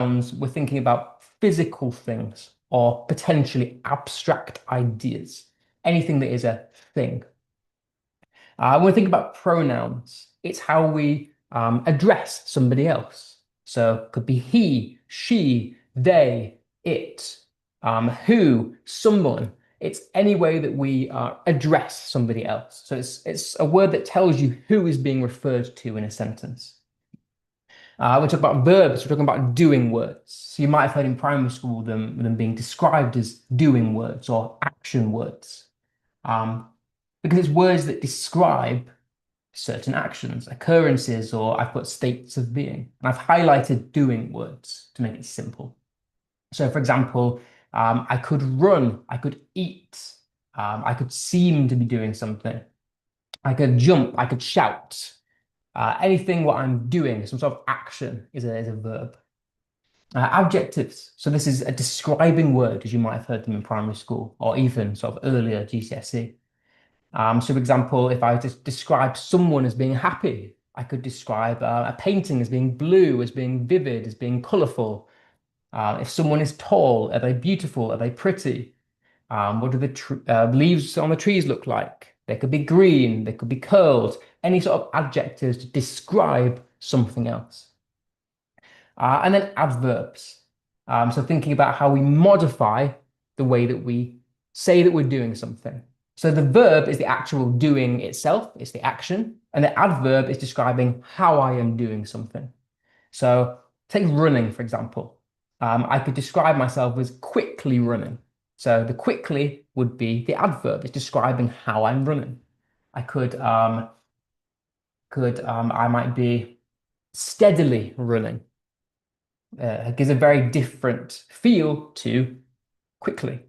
we're thinking about physical things or potentially abstract ideas, anything that is a thing. When we think about pronouns, it's how we address somebody else. So it could be he, she, they, it, who, someone. It's any way that we address somebody else. So it's a word that tells you who is being referred to in a sentence. We're talking about verbs, we're talking about doing words. So you might have heard in primary school them being described as doing words or action words. Um, because it's words that describe certain actions, occurrences, or I've put states of being. And I've highlighted doing words to make it simple. So, for example, I could run, I could eat, I could seem to be doing something, I could jump, I could shout. Anything what I'm doing, some sort of action, is a verb. Adjectives. So this is a describing word, as you might have heard them in primary school, or even sort of earlier GCSE. So, for example, if I just describe someone as being happy, I could describe a painting as being blue, as being vivid, as being colorful. If someone is tall, are they beautiful? Are they pretty? What do the tr leaves on the trees look like? They could be green, they could be curled, any sort of adjectives to describe something else. And then adverbs. So thinking about how we modify the way that we say that we're doing something. So the verb is the actual doing itself, it's the action, and the adverb is describing how I am doing something. So take running, for example. I could describe myself as quickly running. So the quickly would be the adverb. It's describing how I'm running. I I might be steadily running. It gives a very different feel to quickly.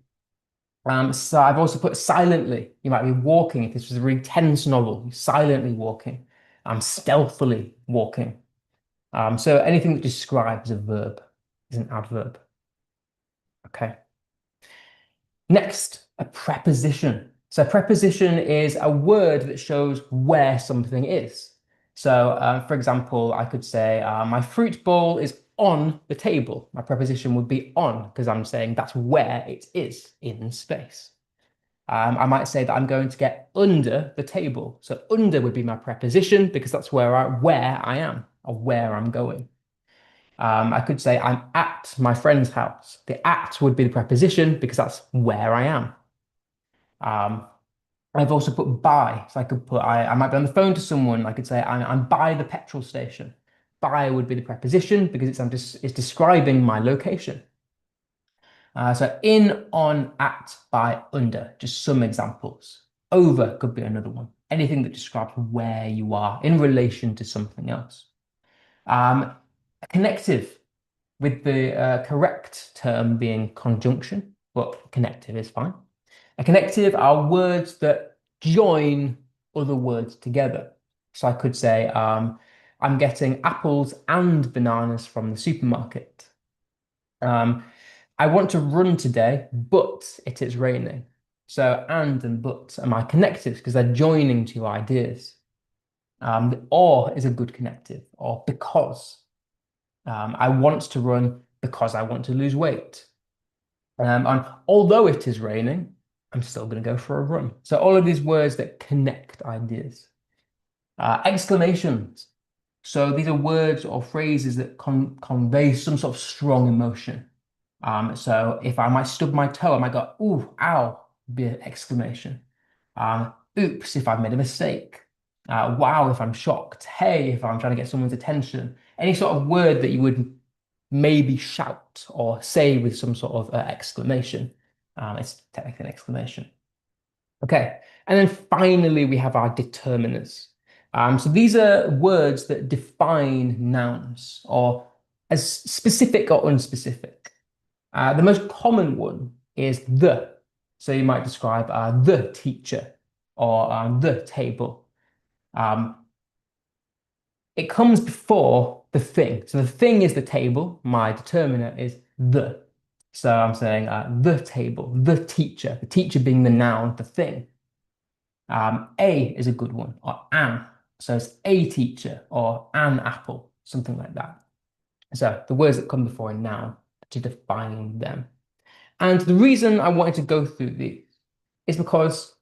So I've also put silently. You might be walking. If this was a really tense novel, you're silently walking. I'm stealthily walking. So anything that describes a verb is an adverb. Okay. Next, a preposition. So preposition is a word that shows where something is. So, for example, I could say my fruit bowl is on the table. My preposition would be on because I'm saying that's where it is in space. I might say that I'm going to get under the table. So under would be my preposition because that's where I am or where I'm going. I could say I'm at my friend's house. The at would be the preposition because that's where I am. Um, I've also put by. So I could put, I might be on the phone to someone. I could say I'm by the petrol station. By would be the preposition because it's describing my location. So in, on, at, by, under, just some examples. Over could be another one. Anything that describes where you are in relation to something else. A connective with the correct term being conjunction, but connective is fine. A connective are words that join other words together. So I could say, I'm getting apples and bananas from the supermarket. Um, I want to run today, but it is raining. So and but are my connectives because they're joining two ideas. The or is a good connective, or because. I want to run because I want to lose weight. And although it is raining, I'm still going to go for a run. So all of these words that connect ideas. Exclamations. So these are words or phrases that convey some sort of strong emotion. So if I might stub my toe, I might go, ooh, ow, be an exclamation. Oops, if I've made a mistake. Wow, if I'm shocked. Hey, if I'm trying to get someone's attention. Any sort of word that you would maybe shout or say with some sort of exclamation. It's technically an exclamation. Okay, and then finally we have our determiners. So these are words that define nouns or as specific or unspecific. The most common one is the. So you might describe the teacher or the table. Um, it comes before the thing. So the thing is the table. My determiner is the. So I'm saying the table, the teacher being the noun, the thing. A is a good one, or an. So it's a teacher or an apple, something like that. So the words that come before a noun to define them. And the reason I wanted to go through these is because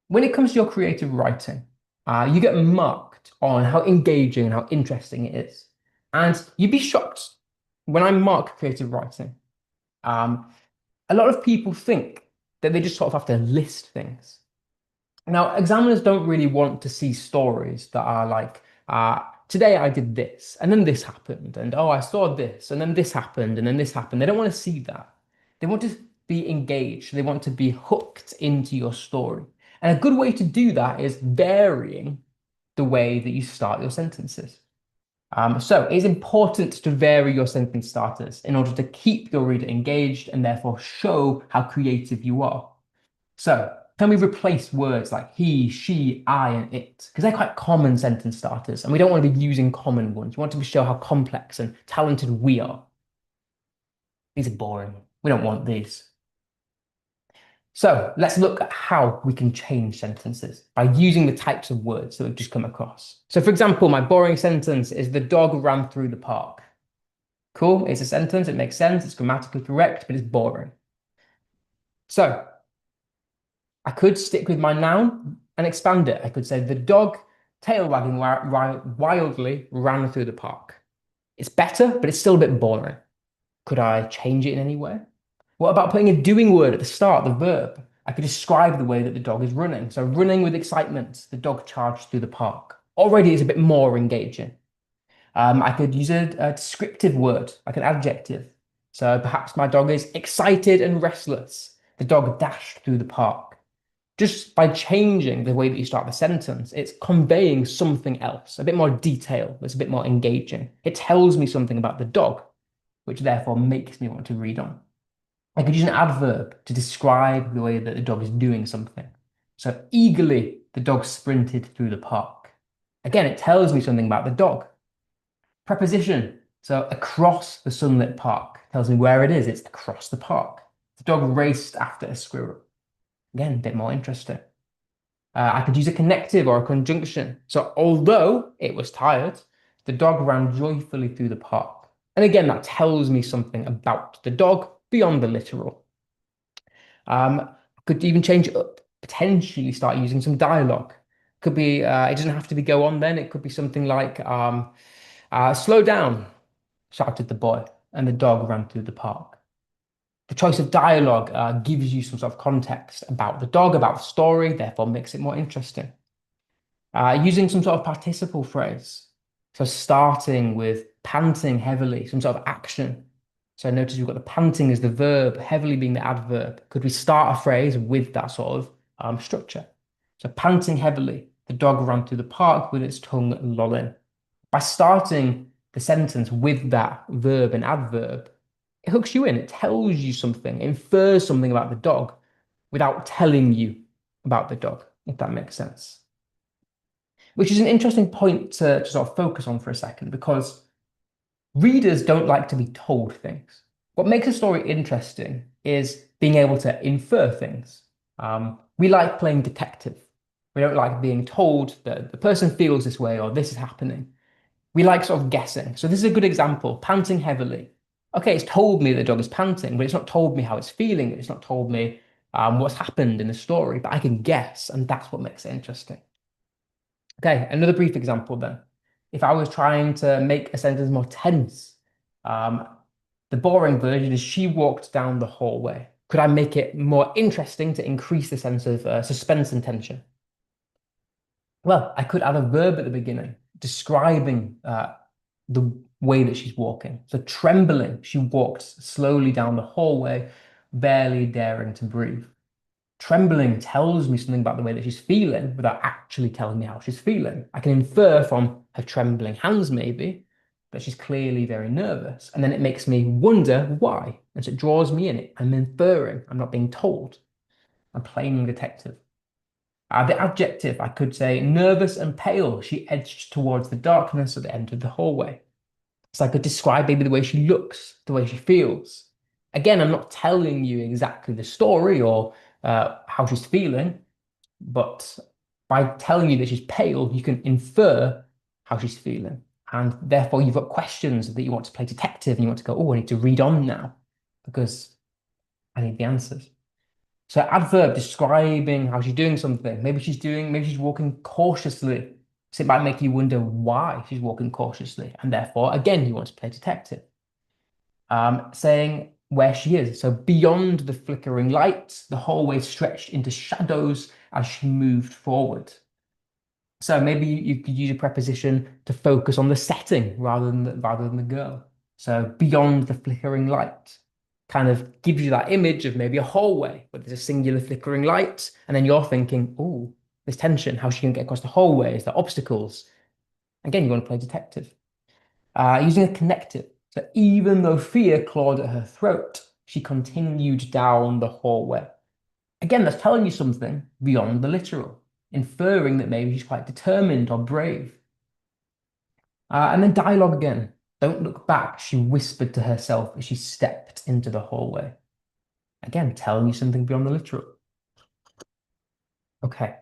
when it comes to your creative writing, you get marked on how engaging and how interesting it is. And you'd be shocked when I mark creative writing. Um, a lot of people think that they just sort of have to list things. Now, examiners don't really want to see stories that are like, today I did this, and then this happened, and oh, I saw this, and then this happened, and then this happened. They don't want to see that. They want to be engaged. They want to be hooked into your story. And a good way to do that is varying the way that you start your sentences. So it's important to vary your sentence starters in order to keep your reader engaged and therefore show how creative you are. So can we replace words like he, she, I, and it? Because they're quite common sentence starters, and we don't want to be using common ones. We want to show how complex and talented we are. These are boring. We don't want these. So let's look at how we can change sentences by using the types of words that we've just come across. So for example, my boring sentence is the dog ran through the park. Cool, it's a sentence, it makes sense, it's grammatically correct, but it's boring. So I could stick with my noun and expand it. I could say the dog, tail wagging wildly, ran through the park. It's better, but it's still a bit boring. Could I change it in any way? What about putting a doing word at the start, the verb? I could describe the way that the dog is running. So running with excitement, the dog charged through the park. Already it's a bit more engaging. I could use a descriptive word, like an adjective. So perhaps my dog is excited and restless. The dog dashed through the park. Just by changing the way that you start the sentence, it's conveying something else, a bit more detail, that's a bit more engaging. It tells me something about the dog, which therefore makes me want to read on. I could use an adverb to describe the way that the dog is doing something. So eagerly, the dog sprinted through the park. Again, it tells me something about the dog. Preposition. So across the sunlit park tells me where it is. It's across the park. The dog raced after a squirrel. Again, a bit more interesting. I could use a connective or a conjunction. So although it was tired, the dog ran joyfully through the park. And again, that tells me something about the dog beyond the literal. Could even change it up, potentially start using some dialogue. Could be, it doesn't have to be go on then. It could be something like, slow down, shouted the boy, and the dog ran through the park. The choice of dialogue gives you some sort of context about the dog, about the story, therefore makes it more interesting. Using some sort of participle phrase. So starting with panting heavily, some sort of action. So notice we've got the panting as the verb, heavily being the adverb. Could we start a phrase with that sort of structure? So panting heavily, the dog ran through the park with its tongue lolling. By starting the sentence with that verb and adverb, it hooks you in. It tells you something, infers something about the dog without telling you about the dog, if that makes sense. Which is an interesting point to sort of focus on for a second, because readers don't like to be told things. What makes a story interesting is being able to infer things. We like playing detective. We don't like being told that the person feels this way or this is happening. We like sort of guessing. So this is a good example, panting heavily. Okay, it's told me the dog is panting, but it's not told me how it's feeling. It's not told me what's happened in the story, but I can guess, and that's what makes it interesting. Okay, another brief example then. If I was trying to make a sentence more tense, um, the boring version is she walked down the hallway. Could I make it more interesting to increase the sense of suspense and tension? Well, I could add a verb at the beginning describing the way that she's walking. So trembling, she walked slowly down the hallway, barely daring to breathe. Trembling tells me something about the way that she's feeling without actually telling me how she's feeling. I can infer from her trembling hands, maybe, that she's clearly very nervous. And then it makes me wonder why. And so it draws me in it. I'm inferring. I'm not being told. I'm playing detective. The adjective, I could say nervous and pale. She edged towards the darkness at the end of the hallway. So I could describe maybe the way she looks, the way she feels. Again, I'm not telling you exactly the story or how she's feeling, but by telling you that she's pale, you can infer how she's feeling. And therefore, you've got questions that you want to play detective and you want to go, oh, I need to read on now because I need the answers. So adverb describing how she's doing something. Maybe she's walking cautiously. So it might make you wonder why she's walking cautiously. And therefore, again, you want to play detective. Saying where she is. So beyond the flickering lights, the hallway stretched into shadows as she moved forward. So maybe you could use a preposition to focus on the setting rather than the girl. So beyond the flickering light kind of gives you that image of maybe a hallway where there's a singular flickering light, and then you're thinking, oh, there's tension. How's she going to get across the hallway? Is there obstacles? Again, you want to play detective. Using a connective. So even though fear clawed at her throat, she continued down the hallway. Again, that's telling you something beyond the literal, inferring that maybe she's quite determined or brave. And then dialogue again. Don't look back, she whispered to herself as she stepped into the hallway. Again, telling you something beyond the literal. Okay,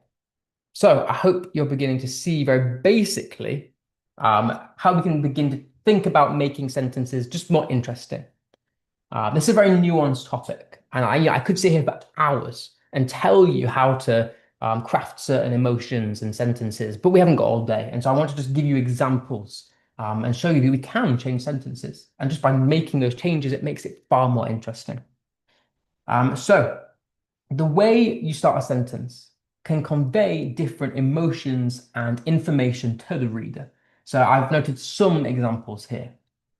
so I hope you're beginning to see very basically how we can begin to think about making sentences just more interesting. This is a very nuanced topic, and I could sit here for hours and tell you how to craft certain emotions and sentences, but we haven't got all day. And so I want to just give you examples and show you that we can change sentences. And just by making those changes, it makes it far more interesting. So the way you start a sentence can convey different emotions and information to the reader. So I've noted some examples here.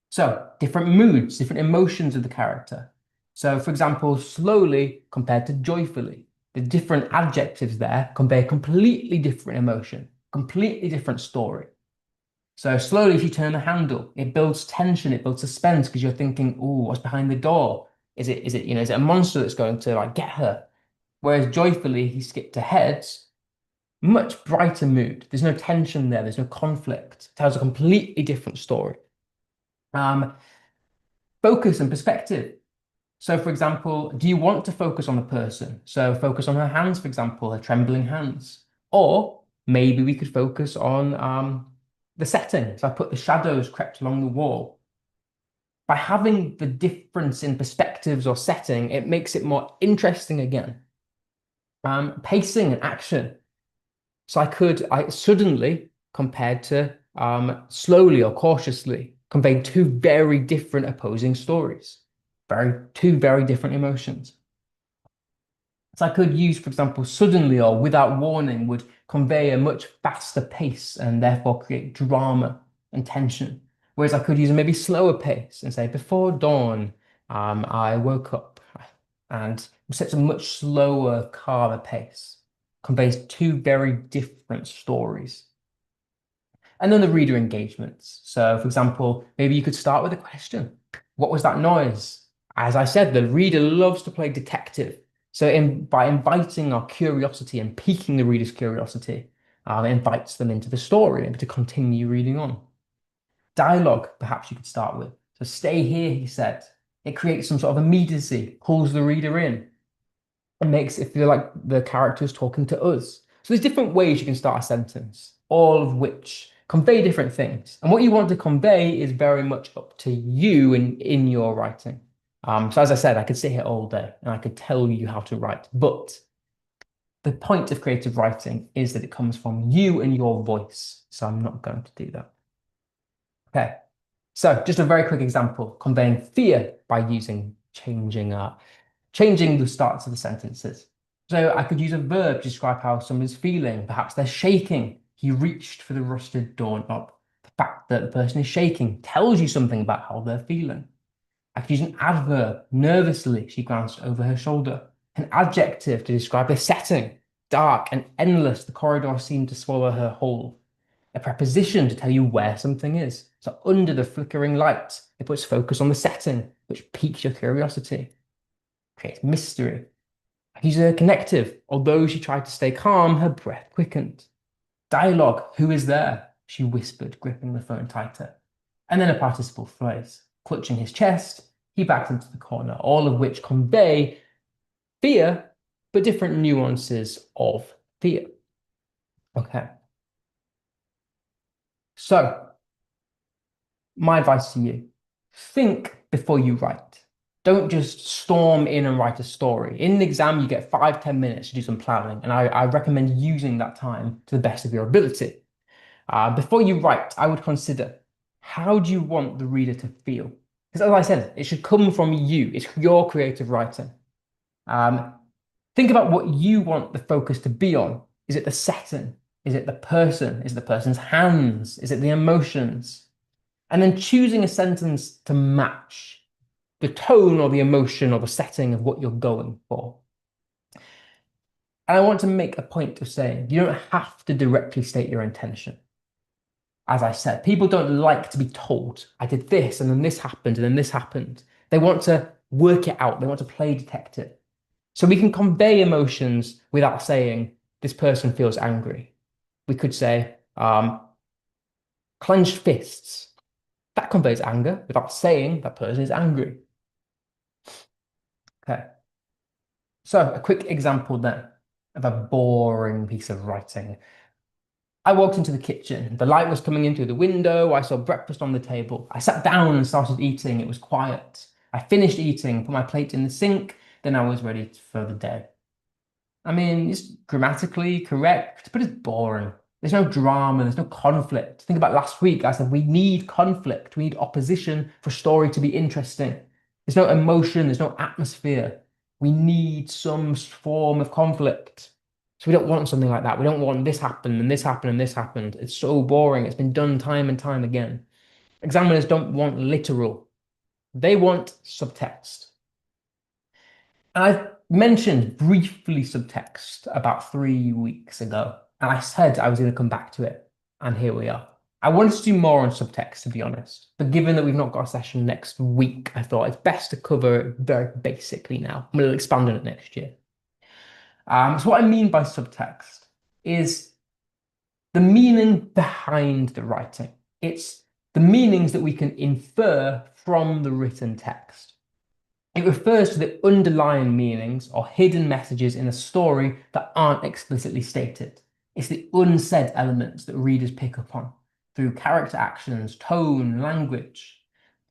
So different moods, different emotions of the character. So for example, slowly compared to joyfully. The different adjectives there convey a completely different emotion, completely different story. So slowly, if you turn the handle, it builds tension, it builds suspense because you're thinking, oh, what's behind the door? Is it a monster that's going to like get her? Whereas joyfully, he skipped ahead, much brighter mood. There's no tension there, there's no conflict. It tells a completely different story. Um, Focus and perspective. So, for example, do you want to focus on the person? So, focus on her hands, for example, her trembling hands. Or maybe we could focus on the setting. So, I put the shadows crept along the wall. By having the difference in perspectives or setting, it makes it more interesting again. Pacing and action. So, I suddenly compared to slowly or cautiously conveyed two very different opposing stories, two very different emotions. So I could use, for example, suddenly or without warning would convey a much faster pace and therefore create drama and tension. Whereas I could use a maybe slower pace and say, before dawn, I woke up and sets a much slower, calmer pace, conveys two very different stories. And then the reader engagements. So, for example, maybe you could start with a question. What was that noise? As I said, the reader loves to play detective. So, by inviting our curiosity and piquing the reader's curiosity, it invites them into the story and to continue reading on. Dialogue, perhaps you could start with. So, stay here, he said. It creates some sort of immediacy, pulls the reader in, and makes it feel like the character is talking to us. So there's different ways you can start a sentence, all of which convey different things. And what you want to convey is very much up to you in your writing. So as I said, I could sit here all day and I could tell you how to write, but the point of creative writing is that it comes from you and your voice. So I'm not going to do that. Okay. So just a very quick example, conveying fear by using changing the starts of the sentences. So I could use a verb to describe how someone's feeling. Perhaps they're shaking. He reached for the rusted doorknob. The fact that the person is shaking tells you something about how they're feeling. I could use an adverb. Nervously, she glanced over her shoulder. An adjective to describe the setting. Dark and endless, the corridor seemed to swallow her whole. A preposition to tell you where something is. So under the flickering light, it puts focus on the setting, which piques your curiosity, creates mystery. He's a connective. Although she tried to stay calm, her breath quickened. Dialogue, who is there? She whispered, gripping the phone tighter. And then a participle phrase. Clutching his chest, he backed into the corner, all of which convey fear, but different nuances of fear. Okay. So my advice to you, think before you write. Don't just storm in and write a story. In an exam, you get 5, 10 minutes to do some planning, and I recommend using that time to the best of your ability. Before you write, I would consider how do you want the reader to feel? Because as I said, it should come from you. It's your creative writing. Um, think about what you want the focus to be on. Is it the setting? Is it the person? Is it the person's hands? Is it the emotions? And then choosing a sentence to match the tone or the emotion or the setting of what you're going for. And I want to make a point of saying you don't have to directly state your intention. As I said, people don't like to be told, I did this and then this happened and then this happened. They want to work it out, they want to play detective. So we can convey emotions without saying, this person feels angry. We could say, clenched fists. That conveys anger without saying that person is angry. Okay. So a quick example then of a boring piece of writing. I walked into the kitchen. The light was coming in through the window. I saw breakfast on the table. I sat down and started eating. It was quiet. I finished eating, put my plate in the sink, then I was ready for the day. I mean, it's grammatically correct, but it's boring. There's no drama, there's no conflict. Think about last week. I said we need conflict, we need opposition for a story to be interesting. There's no emotion, there's no atmosphere. We need some form of conflict. So we don't want something like that. We don't want this happened and this happened and this happened. It's so boring. It's been done time and time again. Examiners don't want literal. They want subtext. And I mentioned briefly subtext about 3 weeks ago, and I said I was going to come back to it, and here we are. I wanted to do more on subtext, to be honest, but given that we've not got a session next week, I thought it's best to cover it very basically now. I'm going to expand on it next year. So what I mean by subtext is the meaning behind the writing. It's the meanings that we can infer from the written text. It refers to the underlying meanings or hidden messages in a story that aren't explicitly stated. It's the unsaid elements that readers pick up on through character actions, tone, language.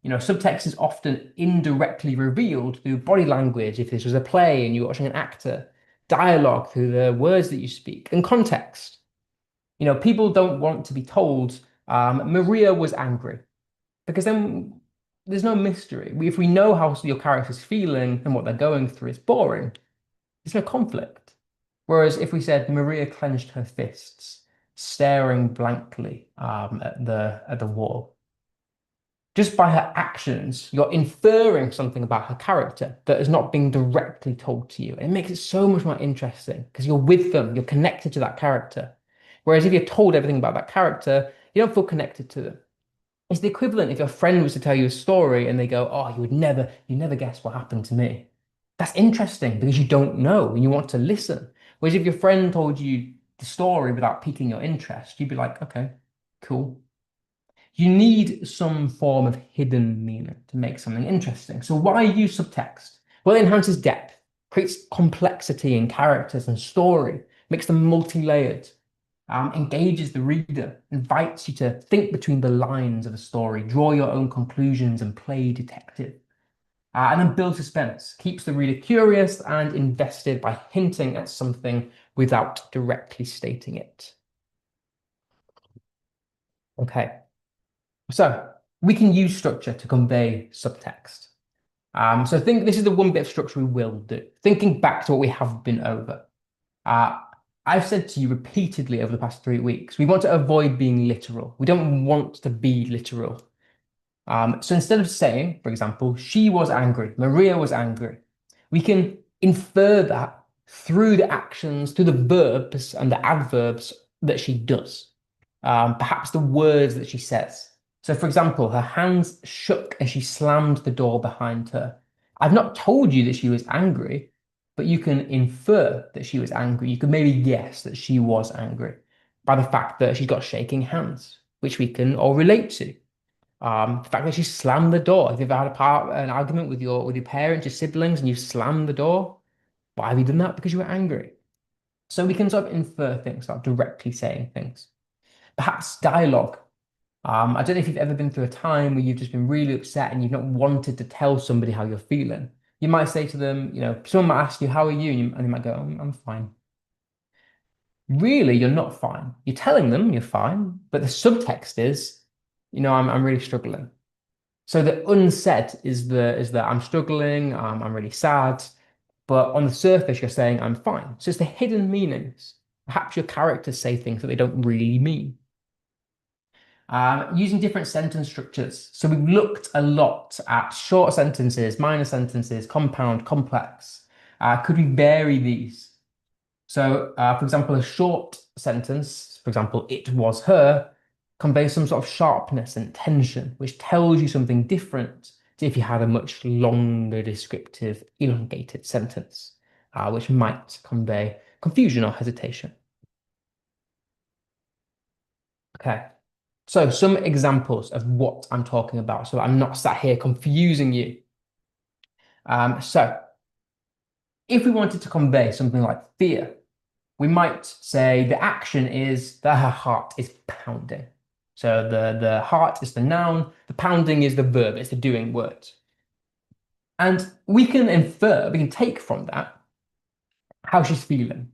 Subtext is often indirectly revealed through body language if this was a play and you're watching an actor, dialogue through the words that you speak, and context. People don't want to be told Maria was angry because then there's no mystery. If we know how your character's feeling and what they're going through, it's boring. There's no conflict. Whereas if we said Maria clenched her fists, staring blankly at the wall, just by her actions, you're inferring something about her character that is not being directly told to you. And it makes it so much more interesting because you're with them, you're connected to that character. Whereas if you're told everything about that character, you don't feel connected to them. It's the equivalent if your friend was to tell you a story and they go, "Oh, you never guess what happened to me." That's interesting because you don't know and you want to listen. Whereas if your friend told you the story without piquing your interest, you'd be like, "Okay, cool." You need some form of hidden meaning to make something interesting. So why use subtext? Well, it enhances depth, creates complexity in characters and story, makes them multi-layered, engages the reader, invites you to think between the lines of a story, draw your own conclusions, and play detective. And then build suspense, keeps the reader curious and invested by hinting at something without directly stating it. Okay, so we can use structure to convey subtext. So think this is the one bit of structure we will do. Thinking back to what we have been over. Uh, I've said to you repeatedly over the past 3 weeks, we want to avoid being literal. We don't want to be literal. So instead of saying, for example, she was angry, Maria was angry, we can infer that through the actions, through the verbs and the adverbs that she does, perhaps the words that she says. So, for example, her hands shook as she slammed the door behind her. I've not told you that she was angry, but you can infer that she was angry. You can maybe guess that she was angry by the fact that she's got shaking hands, which we can all relate to. The fact that she slammed the door. If you've ever had an argument with your parents, your siblings, and you slammed the door, why have you done that? Because you were angry. So we can sort of infer things without directly saying things. Perhaps dialogue. I don't know if you've ever been through a time where you've just been really upset and you've not wanted to tell somebody how you're feeling. You might say to them, someone might ask you, "How are you?" And you might go, I'm fine." Really, you're not fine. You're telling them you're fine, but the subtext is, I'm really struggling. So the unsaid is that I'm struggling, I'm really sad, but on the surface you're saying I'm fine. So it's the hidden meanings. Perhaps your characters say things that they don't really mean. Using different sentence structures. So we've looked a lot at short sentences, minor sentences, compound, complex. Could we vary these? So, for example, a short sentence, for example, "it was her," conveys some sort of sharpness and tension, which tells you something different to if you had a much longer, descriptive, elongated sentence, which might convey confusion or hesitation. Okay, so some examples of what I'm talking about, so I'm not sat here confusing you. So, if we wanted to convey something like fear, we might say the action is that her heart is pounding. So the heart is the noun, the pounding is the verb, it's the doing word. And we can take from that how she's feeling.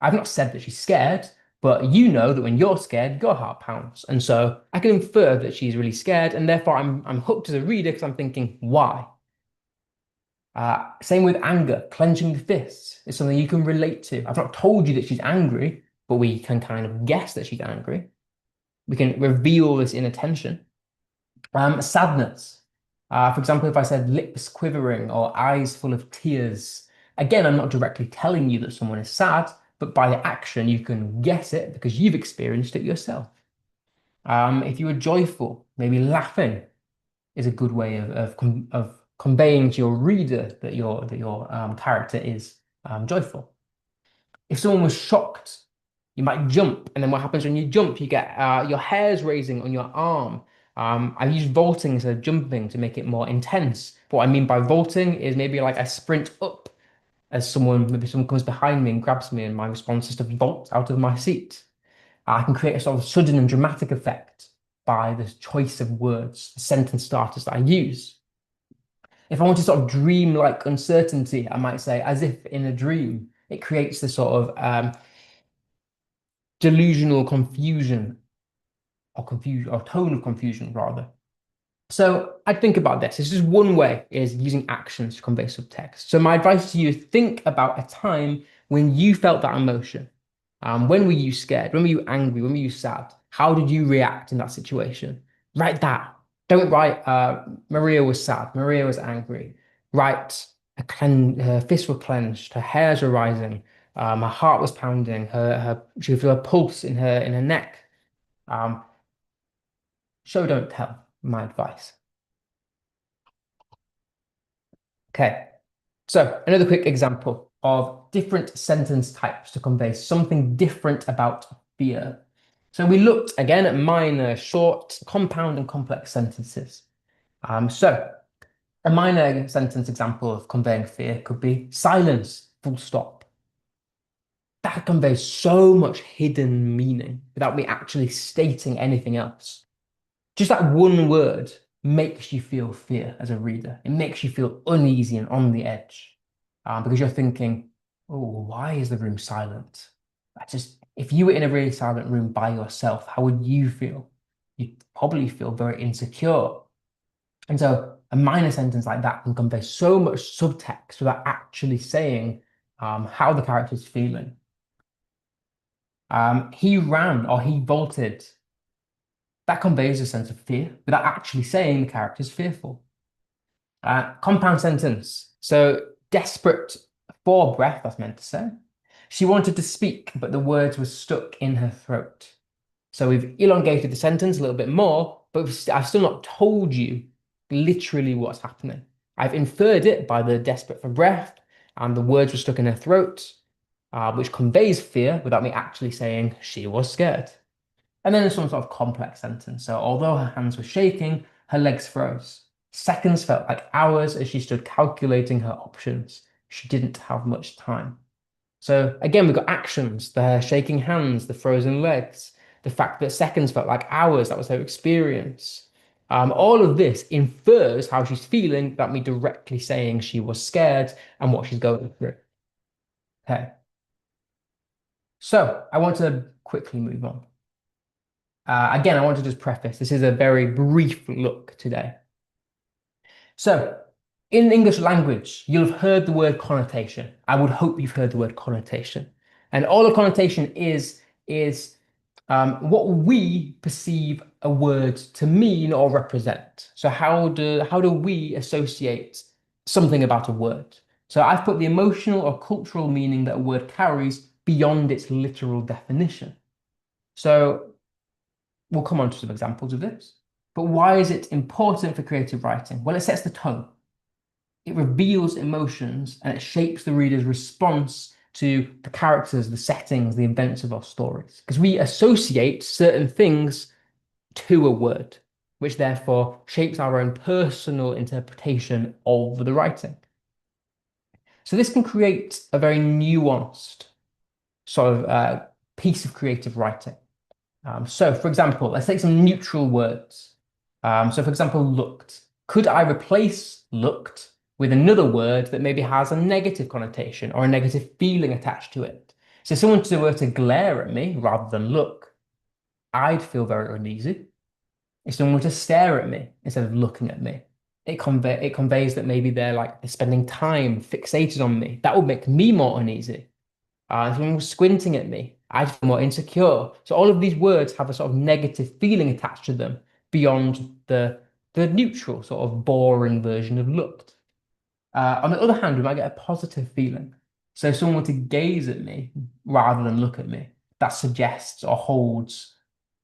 I've not said that she's scared, but you know that when you're scared, your heart pounds. And so I can infer that she's really scared, and therefore I'm hooked as a reader because I'm thinking, why? Same with anger, clenching the fists is something you can relate to. I've not told you that she's angry, but we can kind of guess that she's angry. We can reveal this inner tension. Sadness. For example, if I said lips quivering or eyes full of tears, again, I'm not directly telling you that someone is sad, but by the action, you can guess it because you've experienced it yourself. If you were joyful, maybe laughing is a good way of conveying to your reader that your character is joyful. If someone was shocked, you might jump, and then what happens when you jump? You get your hairs raising on your arm. I've used vaulting instead of jumping to make it more intense. But what I mean by vaulting is maybe like I sprint up as maybe someone comes behind me and grabs me, and my response is to vault out of my seat. I can create a sort of sudden and dramatic effect by the choice of words, the sentence starters that I use. If I want to sort of dream-like uncertainty, I might say, as if in a dream. It creates this sort of delusional confusion or tone of confusion rather. So I think about this. This is one way is using actions to convey subtext. So my advice to you is think about a time when you felt that emotion. When were you scared? When were you angry? When were you sad? How did you react in that situation? Write that. Don't write Maria was sad. Maria was angry. Write her fists were clenched. Her hairs were rising. Her heart was pounding. She could feel a pulse in her neck. Um, Show don't tell. My advice. Okay. So another quick example of different sentence types to convey something different about fear. So we looked again at minor, short, compound, and complex sentences. So a minor sentence example of conveying fear could be silence, full stop. That conveys so much hidden meaning without me actually stating anything else. Just that one word makes you feel fear as a reader. It makes you feel uneasy and on the edge because you're thinking, oh, why is the room silent? If you were in a really silent room by yourself, how would you feel? You'd probably feel very insecure. And so a minor sentence like that can convey so much subtext without actually saying how the character is feeling. He ran or he vaulted. That conveys a sense of fear without actually saying the character is fearful. Compound sentence. So desperate for breath, that's meant to say. She wanted to speak, but the words were stuck in her throat. So we've elongated the sentence a little bit more, but I've still not told you literally what's happening. I've inferred it by the desperate for breath and the words were stuck in her throat, which conveys fear without me actually saying she was scared. And then there's some sort of complex sentence. So although her hands were shaking, her legs froze. Seconds felt like hours as she stood calculating her options. She didn't have much time. So again, we've got actions, the shaking hands, the frozen legs. the fact that seconds felt like hours, that was her experience. All of this infers how she's feeling without me directly saying she was scared and what she's going through. Okay. So I want to quickly move on. Again, I want to just preface this is a very brief look today. So, in English language, you'll have heard the word connotation. I would hope you've heard the word connotation. And all a connotation is what we perceive a word to mean or represent. So how do we associate something about a word? So I've put the emotional or cultural meaning that a word carries beyond its literal definition. So we'll come on to some examples of this. But why is it important for creative writing? Well, it sets the tone. It reveals emotions and it shapes the reader's response to the characters, the settings, the events of our stories. Because we associate certain things to a word, which therefore shapes our own personal interpretation of the writing. So this can create a very nuanced sort of piece of creative writing. So, for example, let's take some neutral words. So, for example, looked. Could I replace looked with another word that maybe has a negative connotation or a negative feeling attached to it? So, if someone were to glare at me rather than look, I'd feel very uneasy. If someone were to stare at me instead of looking at me, it conveys that maybe they're spending time fixated on me. That would make me more uneasy. If someone was squinting at me, I'd feel more insecure. So all of these words have a sort of negative feeling attached to them beyond the neutral, sort of boring version of looked. On the other hand, we might get a positive feeling. So if someone were to gaze at me rather than look at me, that suggests or holds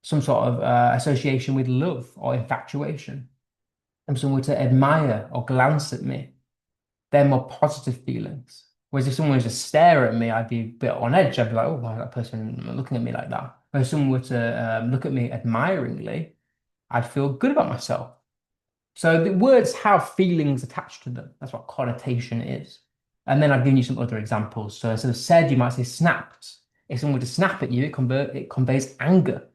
some sort of association with love or infatuation. And someone were to admire or glance at me, they're more positive feelings. Whereas if someone was to stare at me, I'd be a bit on edge. I'd be like, oh, why is that person looking at me like that? But if someone were to look at me admiringly, I'd feel good about myself. So the words have feelings attached to them. That's what connotation is. And then I've given you some other examples. So instead of said, you might say snapped. If someone were to snap at you, it conveys anger.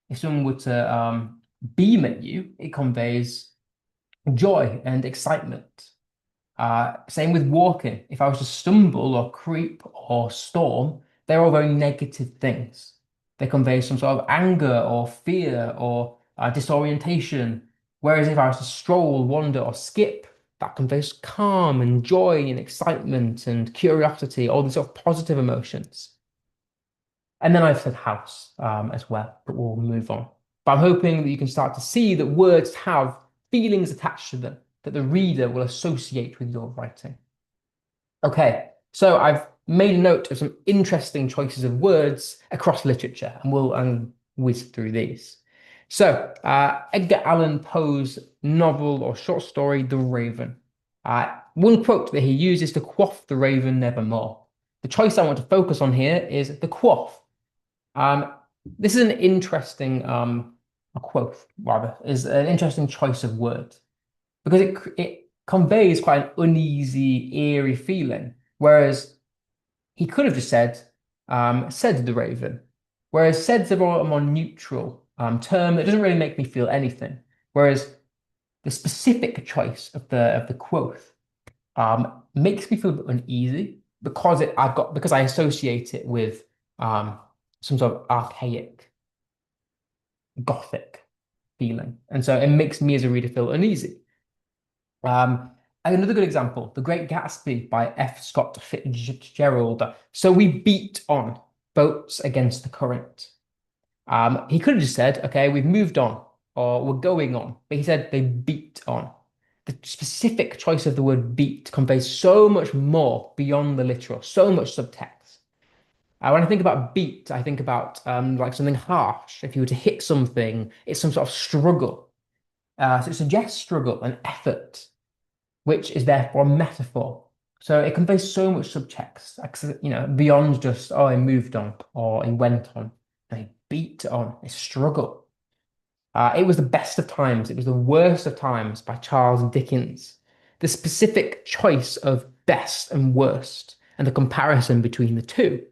If someone were to beam at you, it conveys joy and excitement. Same with walking. If I was to stumble or creep or storm, they're all very negative things. They convey some sort of anger or fear or disorientation. Whereas if I was to stroll, wander, or skip, that conveys calm and joy and excitement and curiosity, all these sort of positive emotions. And then I've said house as well, but we'll move on. But I'm hoping that you can start to see that words have feelings attached to them that the reader will associate with your writing. Okay, so I've made a note of some interesting choices of words across literature, and we'll whiz through these. So, Edgar Allan Poe's novel or short story, The Raven. One quote that he uses to quaff the raven nevermore. The choice I want to focus on here is the quaff. This is an interesting a quote rather is an interesting choice of words because it conveys quite an uneasy, eerie feeling. Whereas he could have just said the raven. Whereas said's a more neutral term that doesn't really make me feel anything. Whereas the specific choice of the quote makes me feel a bit uneasy because I associate it with some sort of archaic, gothic feeling, and so it makes me as a reader feel uneasy. And another good example, The Great Gatsby by F. Scott Fitzgerald. So we beat on boats against the current. He could have just said, okay, we've moved on or we're going on, but he said they beat on. The specific choice of the word beat conveys so much more beyond the literal, so much subtext. When I think about beat, I think about like something harsh. If you were to hit something, it's some sort of struggle. So it suggests struggle and effort, which is therefore a metaphor. So it conveys so much subtext, beyond just, oh, he moved on or he went on. They beat on, a struggle. It was the best of times. It was the worst of times by Charles Dickens. The specific choice of best and worst and the comparison between the two.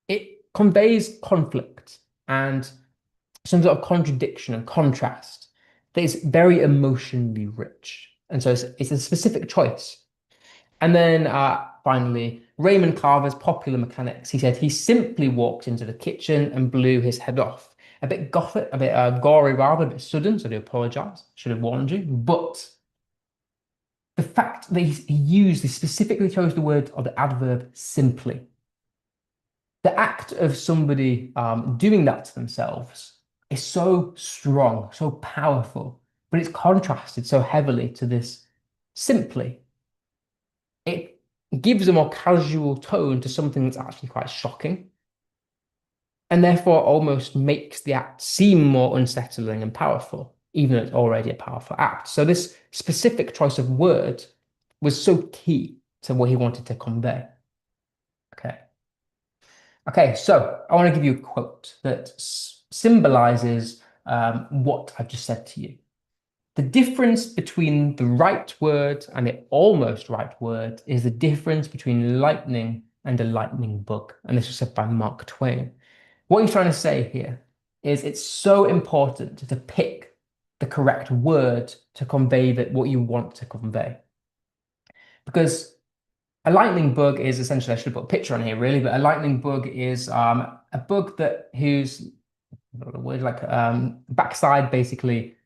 It conveys conflict. and some sort of contradiction and contrast that is very emotionally rich. And so it's a specific choice. And then finally, Raymond Carver's Popular Mechanics. He said he simply walked into the kitchen and blew his head off. A bit gothic, a bit gory, rather, a bit sudden. So I do apologize. Should have warned you. But the fact that he specifically chose the word or the adverb simply. The act of somebody doing that to themselves is so strong, so powerful, but it's contrasted so heavily to this simply. It gives a more casual tone to something that's actually quite shocking, and therefore almost makes the act seem more unsettling and powerful, even though it's already a powerful act. So this specific choice of word was so key to what he wanted to convey. Okay. Okay, so I want to give you a quote that symbolizes what I've just said to you. The difference between the right word and the almost right word is the difference between lightning and a lightning bug. And this was said by Mark Twain. What he's trying to say here is it's so important to pick the correct word to convey what you want to convey. Because a lightning bug is essentially, I should put a picture on here really, but a lightning bug is a bug that whose the word like backside basically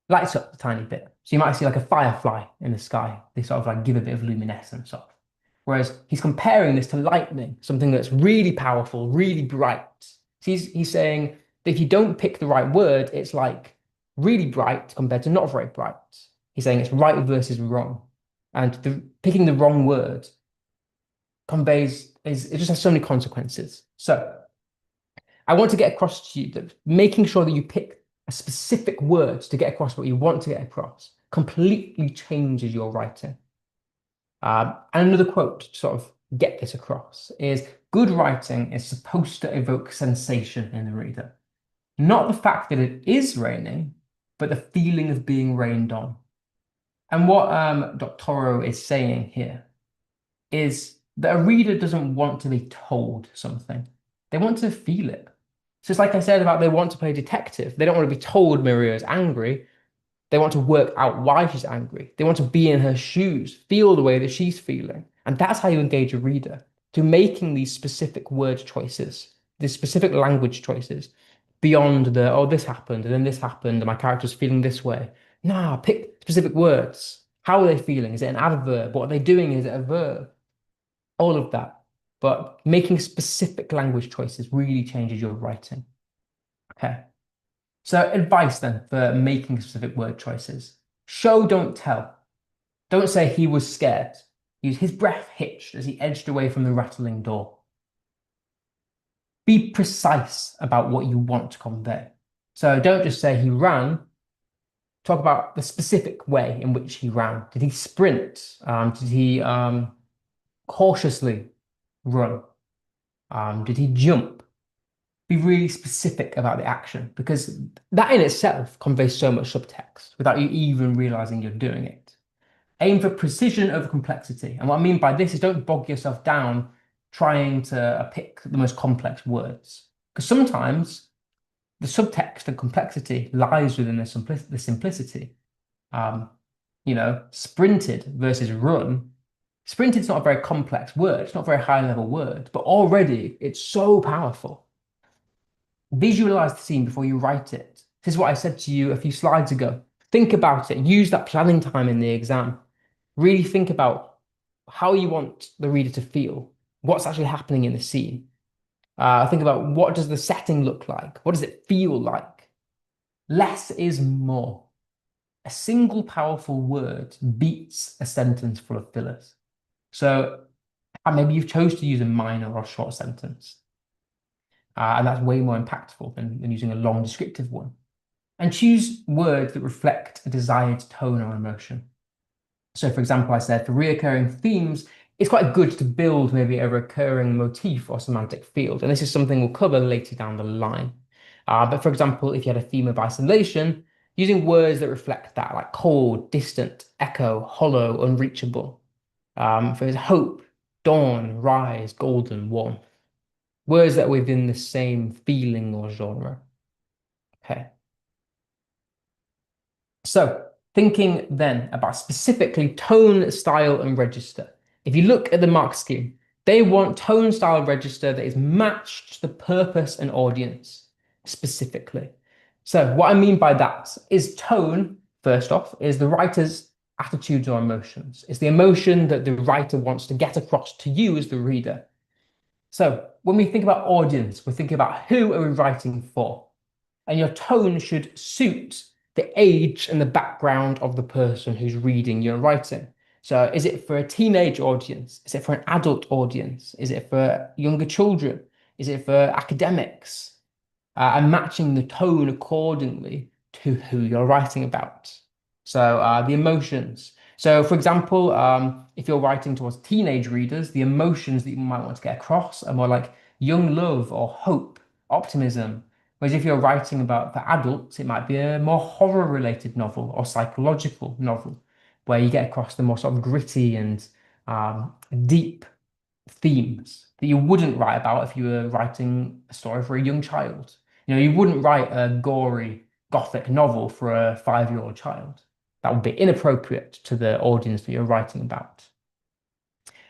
lights up a tiny bit. So you might see like a firefly in the sky. They sort of like give a bit of luminescence off. Whereas he's comparing this to lightning, something that's really powerful, really bright. So he's saying that if you don't pick the right word, it's like really bright compared to not very bright. He's saying it's right versus wrong. And picking the wrong word conveys it just has so many consequences. So I want to get across to you that making sure that you pick a specific word to get across what you want to get across completely changes your writing. And another quote to sort of get this across is good writing is supposed to evoke sensation in the reader. Not the fact that it is raining, but the feeling of being rained on. And what Doctorow is saying here is that a reader doesn't want to be told something. They want to feel it. So it's like I said about they want to play detective. They don't want to be told Maria is angry. They want to work out why she's angry. They want to be in her shoes, feel the way that she's feeling. And that's how you engage a reader, to making these specific word choices, these specific language choices beyond oh, this happened, and then this happened, and my character's feeling this way. Nah, pick specific words. How are they feeling? Is it an adverb? What are they doing? Is it a verb? All of that. But making specific language choices really changes your writing. Okay. So advice then for making specific word choices. Show, don't tell. Don't say he was scared. Use his breath hitched as he edged away from the rattling door. Be precise about what you want to convey. So don't just say he ran. Talk about the specific way in which he ran. Did he sprint? Did he cautiously run? Did he jump? Be really specific about the action because that in itself conveys so much subtext without you even realizing you're doing it. Aim for precision over complexity. And what I mean by this is don't bog yourself down trying to pick the most complex words. Because sometimes the subtext and complexity lies within the simplicity. Sprinted versus run. Sprinted's not a very complex word. It's not a very high level word, but already it's so powerful. Visualize the scene before you write it. This is what I said to you a few slides ago. Think about it. Use that planning time in the exam. Really think about how you want the reader to feel, what's actually happening in the scene. Think about what does the setting look like? What does it feel like? Less is more. A single powerful word beats a sentence full of fillers. So maybe you've chose to use a minor or short sentence. And that's way more impactful than using a long descriptive one. And choose words that reflect a desired tone or emotion. So, for example, I said for reoccurring themes, it's quite good to build maybe a recurring motif or semantic field. And this is something we'll cover later down the line. But for example, if you had a theme of isolation, using words that reflect that, like cold, distant, echo, hollow, unreachable. For hope, dawn, rise, golden, warmth. words that are within the same feeling or genre. Okay. So, thinking then about specifically tone, style, and register. If you look at the mark scheme, they want tone, style, register that is matched to the purpose and audience specifically. So, what I mean by that is tone, first off, is the writer's attitudes or emotions. It's the emotion that the writer wants to get across to you as the reader. So, when we think about audience, we're thinking about who are we writing for? And your tone should suit the age and the background of the person who's reading your writing. So, is it for a teenage audience? Is it for an adult audience? Is it for younger children? Is it for academics? And matching the tone accordingly to who you're writing about. So, the emotions. So, for example, if you're writing towards teenage readers, the emotions that you might want to get across are more like young love or hope, optimism. Whereas if you're writing about for adults, it might be a more horror-related novel or psychological novel, where you get across the more sort of gritty and deep themes that you wouldn't write about if you were writing a story for a young child. You know, you wouldn't write a gory gothic novel for a 5-year-old child. That would be inappropriate to the audience that you're writing about.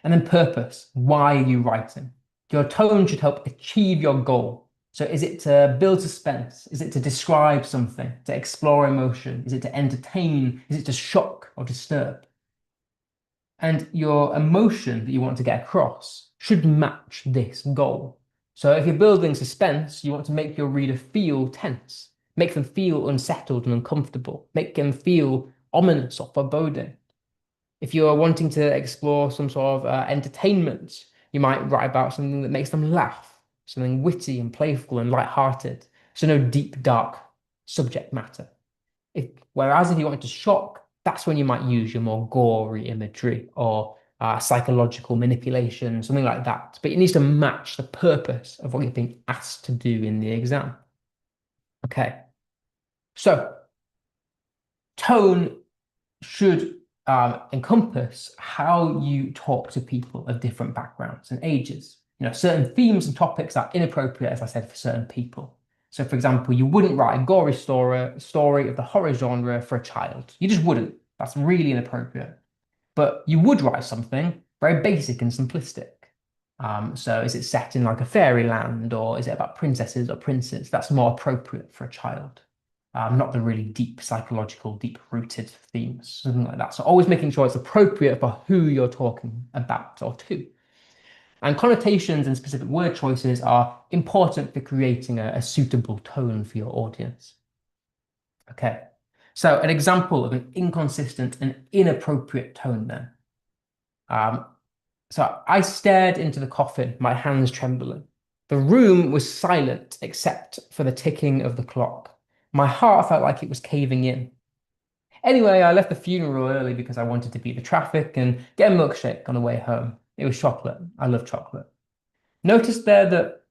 And then purpose. Why are you writing? Your tone should help achieve your goal. So is it to build suspense? Is it to describe something, to explore emotion? Is it to entertain? Is it to shock or disturb? And your emotion that you want to get across should match this goal. So if you're building suspense, you want to make your reader feel tense, make them feel unsettled and uncomfortable, make them feel ominous or foreboding. If you're wanting to explore some sort of entertainment, you might write about something that makes them laugh, something witty and playful and light-hearted. So no deep, dark subject matter. Whereas if you wanted to shock, that's when you might use your more gory imagery or psychological manipulation, something like that. But it needs to match the purpose of what you're being asked to do in the exam. Okay. So tone should encompass how you talk to people of different backgrounds and ages. You know, certain themes and topics are inappropriate, as I said, for certain people. So, for example, you wouldn't write a gory story of the horror genre for a child. You just wouldn't. That's really inappropriate. But you would write something very basic and simplistic. So, is it set in like a fairyland, or is it about princesses or princes? That's more appropriate for a child. Not the really deep psychological, deep-rooted themes, something like that. So, always making sure it's appropriate for who you're talking about or to. And connotations and specific word choices are important for creating a suitable tone for your audience. Okay, so an example of an inconsistent and inappropriate tone then. Um, so I stared into the coffin, my hands trembling. The room was silent except for the ticking of the clock. My heart felt like it was caving in. Anyway, I left the funeral early because I wanted to beat the traffic and get a milkshake on the way home. It was chocolate. I love chocolate. Notice there that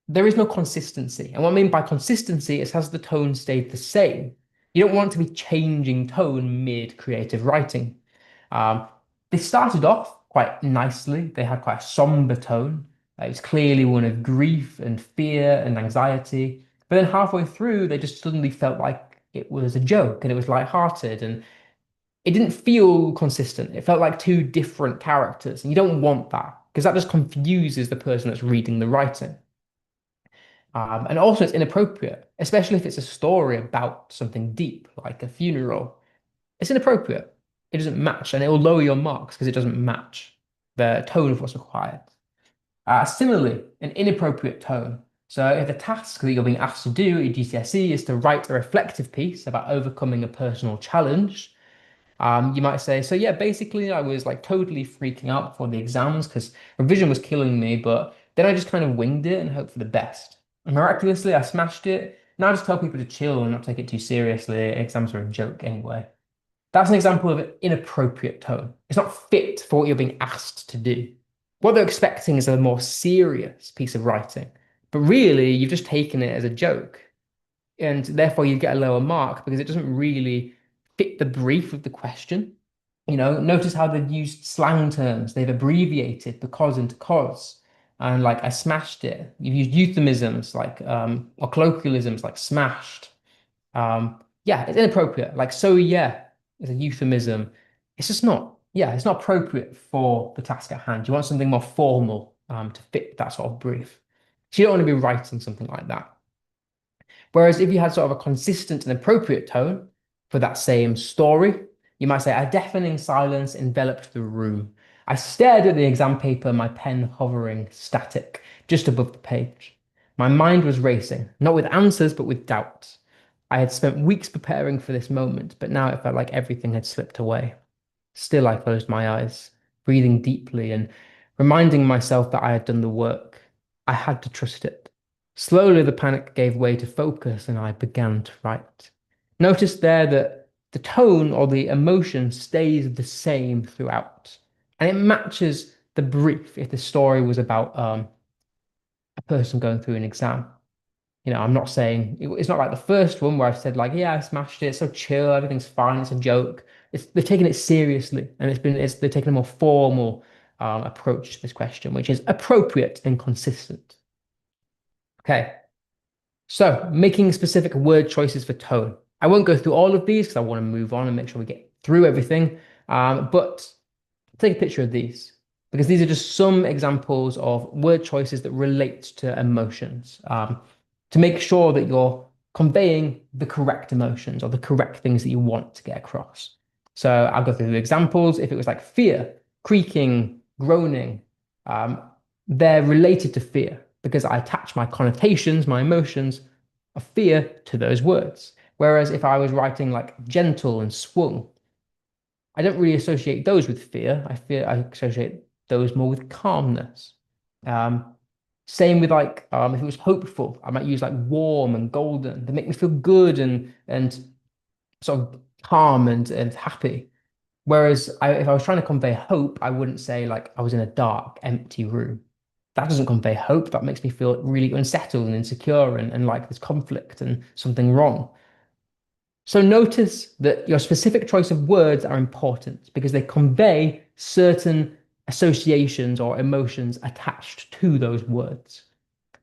there is no consistency. And what I mean by consistency is has the tone stayed the same? You don't want to be changing tone mid creative writing. Um, they started off quite nicely. They had quite a somber tone. It was clearly one of grief and fear and anxiety. But then halfway through, they just suddenly felt like it was a joke and it was lighthearted and it didn't feel consistent. It felt like two different characters. And you don't want that because that just confuses the person that's reading the writing. And also, it's inappropriate, especially if it's a story about something deep, like a funeral. It's inappropriate. It doesn't match, and it will lower your marks because it doesn't match the tone of what's required. Similarly, an inappropriate tone. So, if the task that you're being asked to do at your GCSE is to write a reflective piece about overcoming a personal challenge, you might say, so yeah, basically, I was like totally freaking out before the exams because revision was killing me, but then I just kind of winged it and hoped for the best. And miraculously, I smashed it. Now I just tell people to chill and not take it too seriously. Exams are a joke anyway. That's an example of an inappropriate tone. It's not fit for what you're being asked to do. What they're expecting is a more serious piece of writing, but really, you've just taken it as a joke and therefore you get a lower mark because it doesn't really fit the brief of the question. You know, notice how they've used slang terms, they've abbreviated the cos into cos. and like I smashed it. You've used euphemisms like or colloquialisms like smashed. Yeah, it's inappropriate. Like so yeah is a euphemism. It's just not, yeah, it's not appropriate for the task at hand. You want something more formal to fit that sort of brief. So you don't want to be writing something like that. Whereas if you had sort of a consistent and appropriate tone for that same story, you might say, a deafening silence enveloped the room. I stared at the exam paper, my pen hovering static, just above the page. My mind was racing, not with answers, but with doubts. I had spent weeks preparing for this moment, but now it felt like everything had slipped away. Still, I closed my eyes, breathing deeply and reminding myself that I had done the work. I had to trust it. Slowly, the panic gave way to focus and I began to write. Notice there that the tone or the emotion stays the same throughout, and it matches the brief if the story was about a person going through an exam. I'm not saying it's not like the first one where I've said like, yeah, I smashed it, it's so chill, everything's fine, it's a joke. They're taking it seriously, and they're taking a more formal approach to this question, which is appropriate and consistent. Okay, so making specific word choices for tone. I won't go through all of these because I want to move on and make sure we get through everything. But take a picture of these because these are just some examples of word choices that relate to emotions to make sure that you're conveying the correct emotions or the correct things that you want to get across. So I'll go through the examples. If it was like fear, creaking, groaning, um, they're related to fear because I attach my connotations, my emotions of fear to those words. Whereas if I was writing like gentle and swung, I don't really associate those with fear. I associate those more with calmness. Um, Same with like if it was hopeful, I might use like warm and golden. They make me feel good and sort of calm and happy. Whereas if I was trying to convey hope, I wouldn't say like I was in a dark, empty room. That doesn't convey hope. That makes me feel really unsettled and insecure and like there's conflict and something wrong. So notice that your specific choice of words are important because they convey certain associations or emotions attached to those words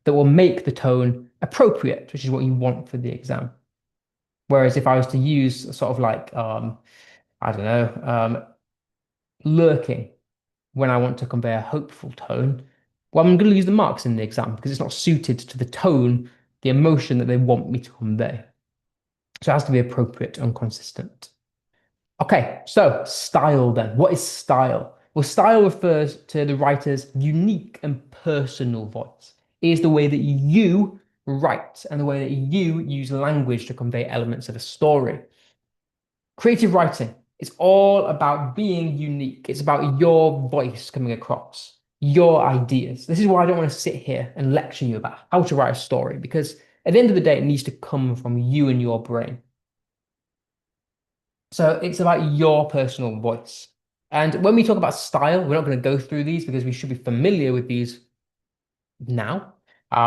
that will make the tone appropriate, which is what you want for the exam. Whereas if I was to use sort of like, I don't know, lurking when I want to convey a hopeful tone, well, I'm going to use the marks in the exam because it's not suited to the tone, the emotion that they want me to convey. So it has to be appropriate and consistent. Okay, so style then. What is style? Well, style refers to the writer's unique and personal voice. It is the way that you write and the way that you use language to convey elements of a story. Creative writing is all about being unique. It's about your voice coming across, your ideas. This is why I don't want to sit here and lecture you about how to write a story, because at the end of the day, it needs to come from you and your brain. So it's about your personal voice. And when we talk about style, we're not going to go through these because we should be familiar with these now.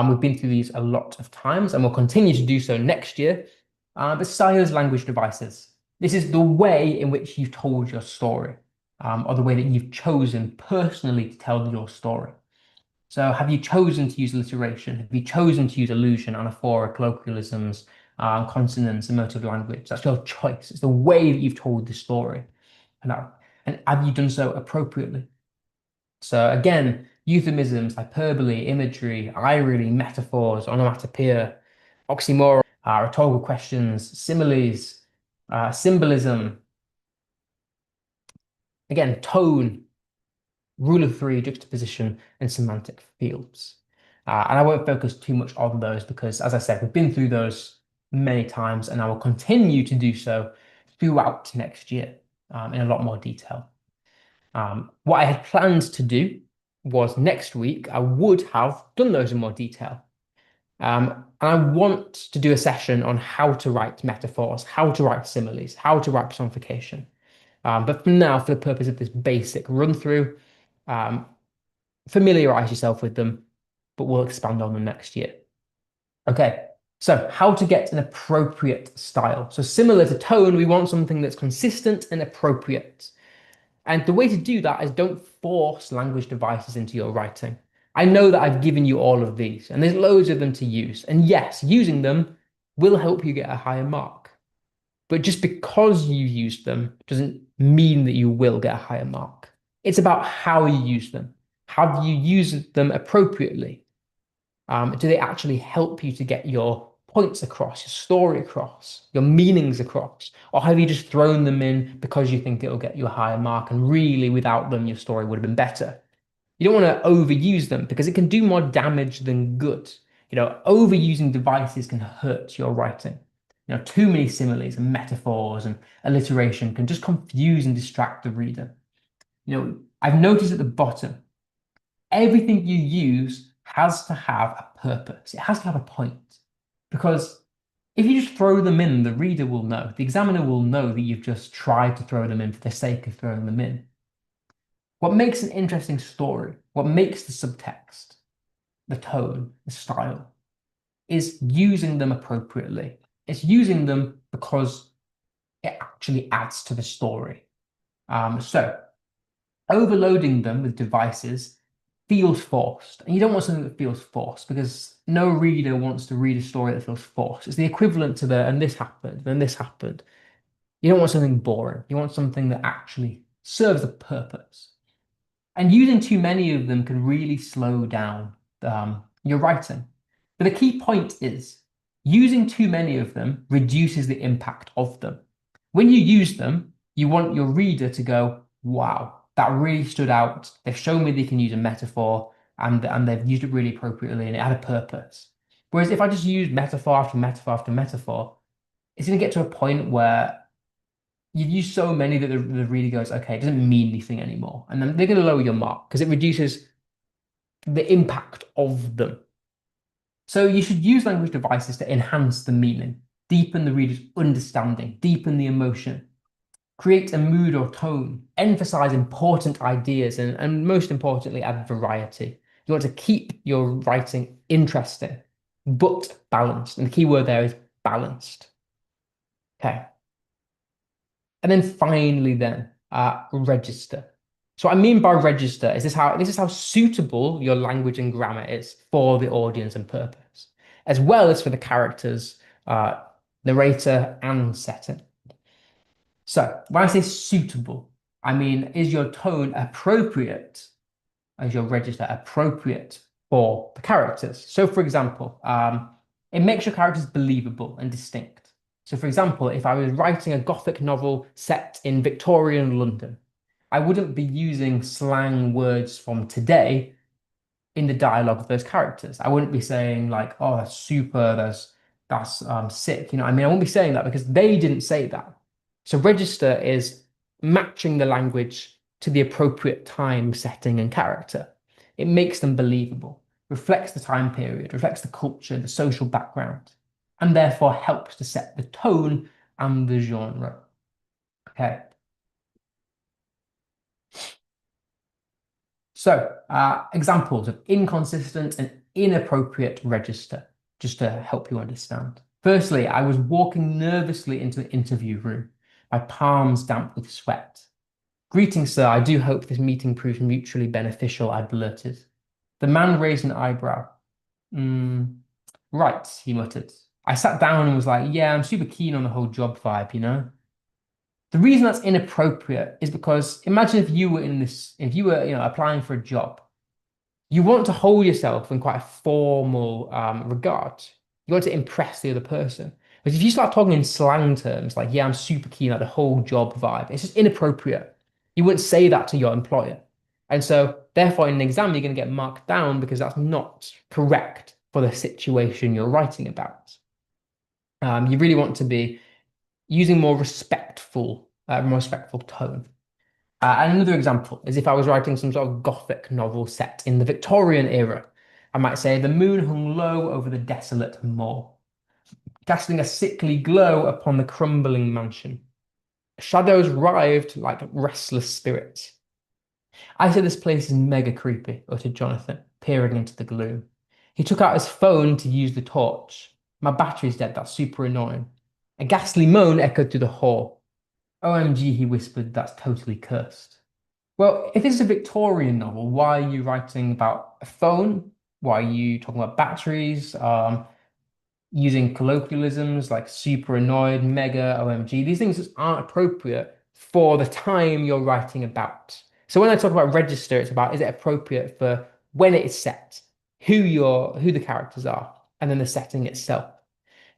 We've been through these a lot of times and we'll continue to do so next year. But style is language devices. This is the way in which you've told your story, or the way that you've chosen personally to tell your story. So have you chosen to use alliteration? Have you chosen to use allusion, anaphora, colloquialisms, consonants, emotive language? That's your choice. It's the way that you've told the story. And have you done so appropriately? So again, euphemisms, hyperbole, imagery, irony, metaphors, onomatopoeia, oxymoron, rhetorical questions, similes, symbolism, again, tone, rule of three, juxtaposition, and semantic fields. And I won't focus too much on those because, as I said, we've been through those many times and I will continue to do so throughout next year in a lot more detail. What I had planned to do was next week, I would have done those in more detail. And I want to do a session on how to write metaphors, how to write similes, how to write personification. But for now, for the purpose of this basic run through, um, familiarize yourself with them, but we'll expand on them next year. Okay, so how to get an appropriate style. So similar to tone, we want something that's consistent and appropriate. And the way to do that is don't force language devices into your writing. I know that I've given you all of these, and there's loads of them to use. And yes, using them will help you get a higher mark. But just because you use them doesn't mean that you will get a higher mark. It's about how you use them. Have you used them appropriately? Do they actually help you to get your points across, your story across, your meanings across? Or have you just thrown them in because you think it'll get you a higher mark and really without them your story would have been better? You don't want to overuse them because it can do more damage than good. Overusing devices can hurt your writing. Too many similes and metaphors and alliteration can just confuse and distract the reader. I've noticed at the bottom, everything you use has to have a purpose. It has to have a point. Because if you just throw them in, the reader will know. The examiner will know that you've just tried to throw them in for the sake of throwing them in. What makes an interesting story, what makes the subtext, the tone, the style, is using them appropriately. It's using them because it actually adds to the story. So overloading them with devices feels forced. And you don't want something that feels forced because no reader wants to read a story that feels forced. It's the equivalent to and this happened, and this happened. You don't want something boring. You want something that actually serves a purpose. And using too many of them can really slow down your writing. But the key point is using too many of them reduces the impact of them. When you use them, you want your reader to go, wow, that really stood out. They've shown me they can use a metaphor and they've used it really appropriately and it had a purpose. Whereas if I just use metaphor after metaphor after metaphor, it's going to get to a point where you've used so many that the reader goes, okay, it doesn't mean anything anymore. And then they're going to lower your mark because it reduces the impact of them. So you should use language devices to enhance the meaning, deepen the reader's understanding, deepen the emotion, create a mood or tone, emphasize important ideas, and most importantly, add variety. You want to keep your writing interesting, but balanced. And the key word there is balanced. Okay. And then finally, register. So what I mean by register is this is how suitable your language and grammar is for the audience and purpose, as well as for the characters, narrator, and setting. So when I say suitable, I mean, is your tone appropriate? Is your register appropriate for the characters? So for example, it makes your characters believable and distinct. So for example, if I was writing a Gothic novel set in Victorian London, I wouldn't be using slang words from today in the dialogue of those characters. I wouldn't be saying like, oh, that's super, that's sick. I wouldn't be saying that because they didn't say that. So register is matching the language to the appropriate time, setting, and character. It makes them believable, reflects the time period, reflects the culture, the social background, and therefore helps to set the tone and the genre. Okay. So, examples of inconsistent and inappropriate register, just to help you understand. Firstly, I was walking nervously into the interview room, my palms damp with sweat. Greetings, sir. I do hope this meeting proves mutually beneficial, I blurted. The man raised an eyebrow. Right, he muttered. I sat down and was like, yeah, I'm super keen on the whole job vibe. The reason that's inappropriate is because imagine if you were if you were, applying for a job, you want to hold yourself in quite a formal regard. You want to impress the other person. But if you start talking in slang terms, like, yeah, I'm super keen on the whole job vibe, it's just inappropriate. You wouldn't say that to your employer. And so, therefore, in an exam, you're going to get marked down because that's not correct for the situation you're writing about. You really want to be using more respectful tone. And another example is if I was writing some sort of Gothic novel set in the Victorian era, I might say the moon hung low over the desolate moor, casting a sickly glow upon the crumbling mansion. Shadows writhed like restless spirits. I said this place is mega creepy, uttered Jonathan, peering into the gloom. He took out his phone to use the torch. My battery's dead, that's super annoying. A ghastly moan echoed through the hall. OMG, he whispered, that's totally cursed. Well, if this is a Victorian novel, why are you writing about a phone? Why are you talking about batteries? Using colloquialisms like super annoyed, mega, OMG. These things just aren't appropriate for the time you're writing about. So when I talk about register, it's about is it appropriate for when it is set, who the characters are, and then the setting itself.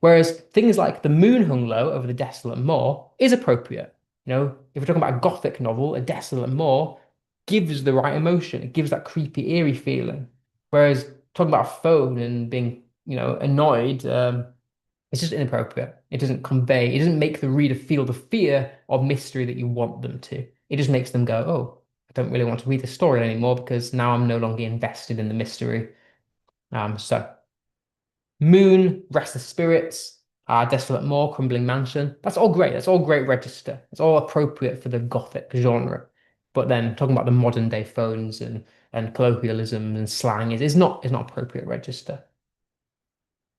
Whereas things like The Moon Hung Low Over the Desolate Moor is appropriate. If we're talking about a gothic novel, a desolate moor gives the right emotion. It gives that creepy, eerie feeling. Whereas talking about a phone and being, annoyed, it's just inappropriate. It doesn't make the reader feel the fear or mystery that you want them to. It just makes them go, oh, I don't really want to read the story anymore because now I'm no longer invested in the mystery. So Moon, Restless Spirits, Desolate Moor, Crumbling Mansion. That's all great. That's all great register. It's all appropriate for the Gothic genre. But then talking about the modern day phones and colloquialism and slang is not appropriate register.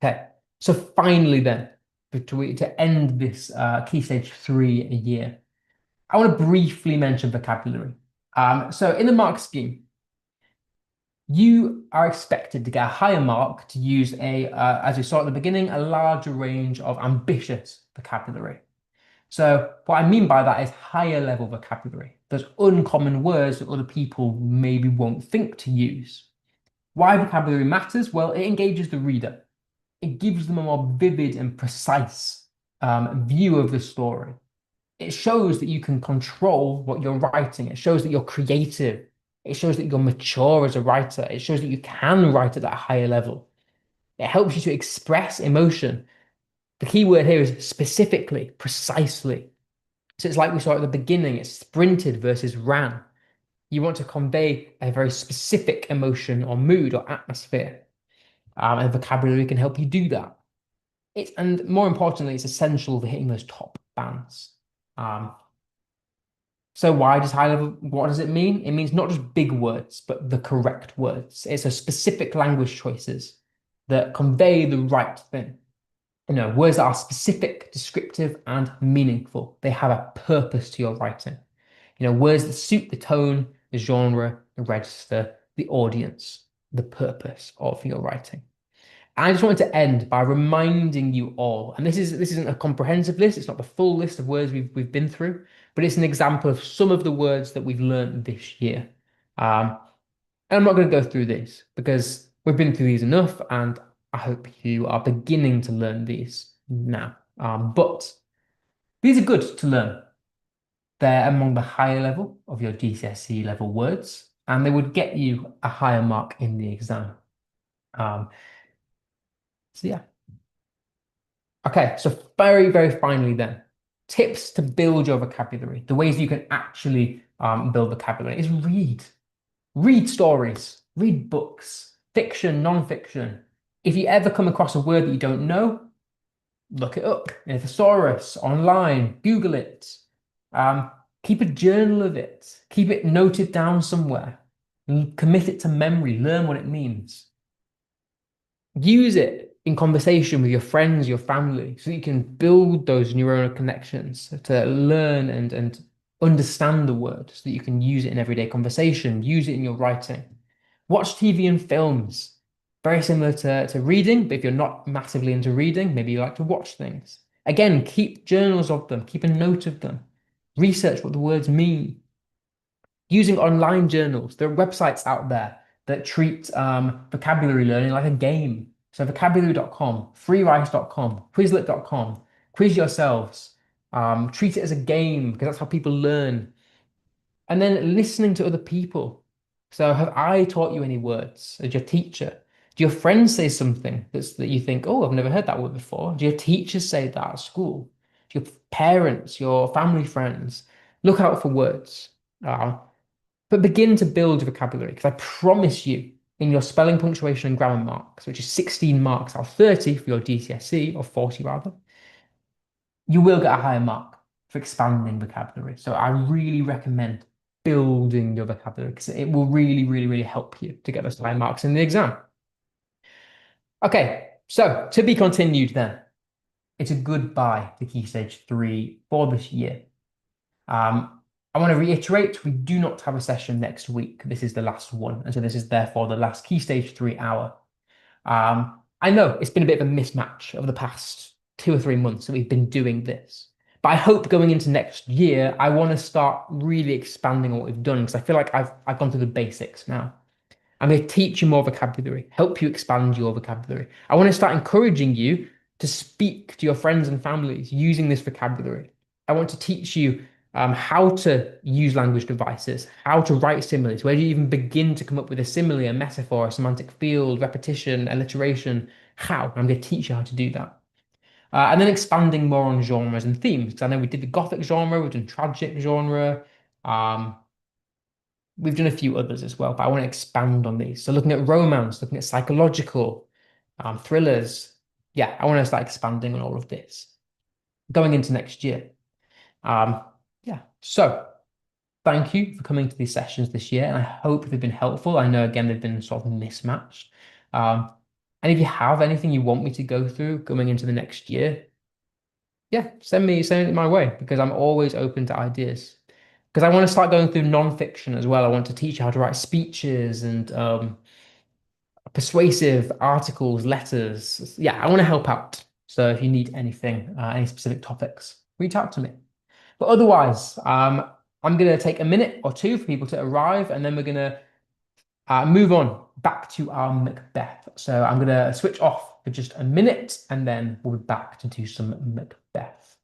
Okay. So finally then, to end this Key Stage 3 a year, I want to briefly mention vocabulary. So in the mark scheme, you are expected to get a higher mark to use as we saw at the beginning, a larger range of ambitious vocabulary. So what I mean by that is higher level vocabulary. Those uncommon words that other people maybe won't think to use. Why vocabulary matters? Well, it engages the reader. It gives them a more vivid and precise view of the story. It shows that you can control what you're writing. It shows that you're creative. It shows that you're mature as a writer. It shows that you can write at that higher level. It helps you to express emotion. The key word here is specifically, precisely. So it's like we saw at the beginning, it's sprinted versus ran. You want to convey a very specific emotion or mood or atmosphere. And vocabulary can help you do that. And more importantly, it's essential for hitting those top bands. Um, So why does high level, what does it mean? It means not just big words, but the correct words. It's a specific language choices that convey the right thing. Words that are specific, descriptive, and meaningful. They have a purpose to your writing. Words that suit the tone, the genre, the register, the audience, the purpose of your writing. I just wanted to end by reminding you all, and this isn't a comprehensive list, it's not the full list of words we've been through, but it's an example of some of the words that we've learned this year. Um, and I'm not going to go through this because we've been through these enough, and I hope you are beginning to learn these now. But these are good to learn. They're among the higher level of your GCSE level words, and they would get you a higher mark in the exam. Um, so yeah. Okay, so very, very finally then, tips to build your vocabulary, the ways you can actually build vocabulary is read. Read stories, read books, fiction, non-fiction. If you ever come across a word that you don't know, look it up in a thesaurus, online, Google it. Um, Keep a journal of it. Keep it noted down somewhere. Commit it to memory. Learn what it means. Use it in conversation with your friends, your family, so that you can build those neuronal connections to learn and understand the word so that you can use it in everyday conversation, use it in your writing. Watch TV and films. Very similar to reading, but if you're not massively into reading, maybe you like to watch things. Again, keep journals of them, keep a note of them. Research what the words mean using online journals. There are websites out there that treat vocabulary learning like a game. So vocabulary.com, freewrite.com, quizlet.com, quiz yourselves. Treat it as a game because that's how people learn. And then listening to other people. So have I taught you any words as your teacher? Do your friends say something that you think, oh, I've never heard that word before? Do your teachers say that at school? Do your parents, your family friends? Look out for words. But begin to build vocabulary because I promise you, in your spelling, punctuation, and grammar marks, which is 16 marks out of 30 for your GCSE, or 40 rather, you will get a higher mark for expanding vocabulary. So I really recommend building your vocabulary because it will really, really, really help you to get those high marks in the exam. Okay, so to be continued then. It's a goodbye to Key Stage 3 for this year. Um, I want to reiterate, we do not have a session next week. This is the last one. And so this is therefore the last Key Stage 3 hour. I know it's been a bit of a mismatch over the past 2 or 3 months that we've been doing this. But I hope going into next year, I want to start really expanding on what we've done because I feel like I've gone through the basics now. I'm going to teach you more vocabulary, help you expand your vocabulary. I want to start encouraging you to speak to your friends and families using this vocabulary. I want to teach you how to use language devices, how to write similes, where do you even begin to come up with a simile, a metaphor, a semantic field, repetition, alliteration, how? I'm going to teach you how to do that. And then expanding more on genres and themes. Because I know we did the Gothic genre, we've done tragic genre. Um, We've done a few others as well, but I want to expand on these. So looking at romance, looking at psychological thrillers. Yeah, I want to start expanding on all of this going into next year. Um, yeah. So thank you for coming to these sessions this year, and I hope they've been helpful. I know again they've been sort of mismatched. Um, and if you have anything you want me to go through going into the next year, yeah, send it my way because I'm always open to ideas. Because I want to start going through non-fiction as well. I want to teach you how to write speeches and persuasive articles, letters. Yeah, I want to help out. So if you need anything, any specific topics, reach out to me. But otherwise, I'm going to take a minute or two for people to arrive, and then we're going to move on back to our Macbeth. So I'm going to switch off for just a minute, and then we'll be back to do some Macbeth.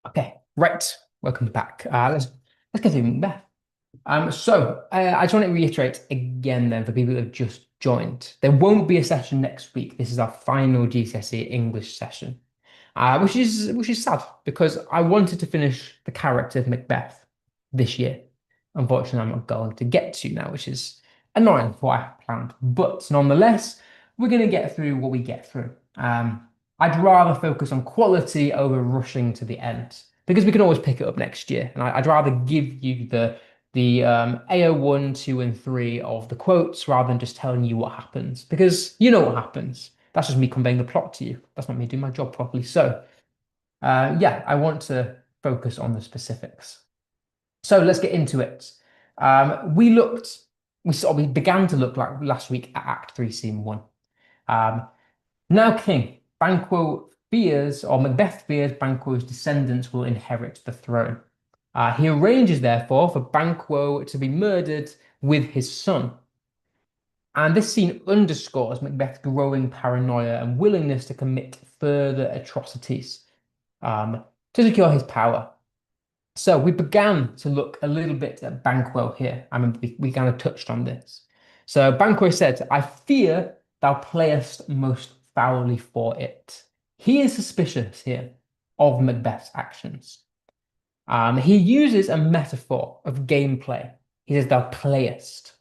Okay, right. Welcome back. Let's get to Macbeth. I just want to reiterate again then for people that have just joined, there won't be a session next week. This is our final GCSE English session, which is sad because I wanted to finish the character of Macbeth this year. Unfortunately, I'm not going to get to now, which is annoying for what I had planned. But nonetheless, we're going to get through what we get through. I'd rather focus on quality over rushing to the end because we can always pick it up next year. And I'd rather give you the AO1, 2, and 3 of the quotes rather than just telling you what happens because you know what happens. That's just me conveying the plot to you. That's not me doing my job properly. So, yeah, I want to focus on the specifics. So let's get into it. We began to look like last week at Act 3, Scene 1. Now King, Banquo fears, or Macbeth fears, Banquo's descendants will inherit the throne. He arranges, therefore, for Banquo to be murdered with his son. And this scene underscores Macbeth's growing paranoia and willingness to commit further atrocities to secure his power. So we began to look a little bit at Banquo here. I mean, we kind of touched on this. So Banquo said, I fear thou playest most foully for it. He is suspicious here of Macbeth's actions. He uses a metaphor of gameplay. He says, thou playest.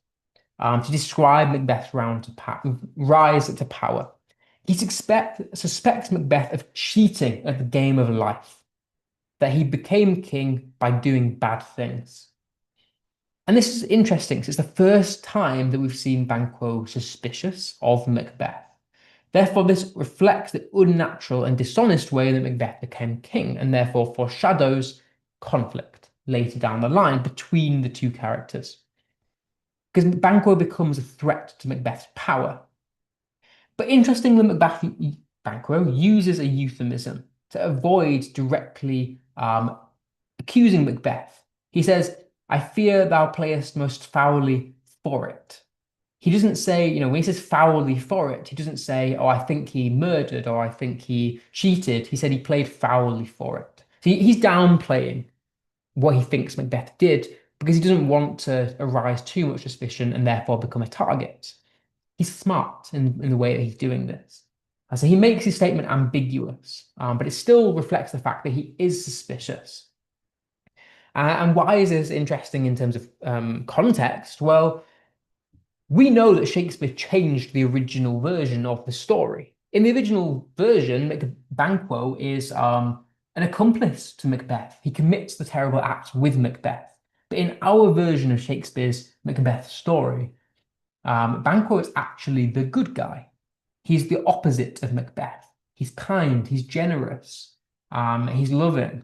to describe Macbeth's rise to power. He suspects Macbeth of cheating at the game of life, that he became king by doing bad things. And this is interesting because it's the first time that we've seen Banquo suspicious of Macbeth. Therefore, this reflects the unnatural and dishonest way that Macbeth became king, and therefore foreshadows conflict later down the line between the two characters. Because Banquo becomes a threat to Macbeth's power. But interestingly, Banquo uses a euphemism to avoid directly accusing Macbeth. He says, I fear thou playest most foully for it. He doesn't say, when he says foully for it, he doesn't say, oh, I think he murdered or I think he cheated. He said he played foully for it. So he's downplaying what he thinks Macbeth did because he doesn't want to arouse too much suspicion and therefore become a target. He's smart in the way that he's doing this. So he makes his statement ambiguous, but it still reflects the fact that he is suspicious. And why is this interesting in terms of context? Well, we know that Shakespeare changed the original version of the story. In the original version, Banquo is an accomplice to Macbeth. He commits the terrible act with Macbeth. But in our version of Shakespeare's Macbeth story, Banquo is actually the good guy. He's the opposite of Macbeth. He's kind, he's generous, he's loving.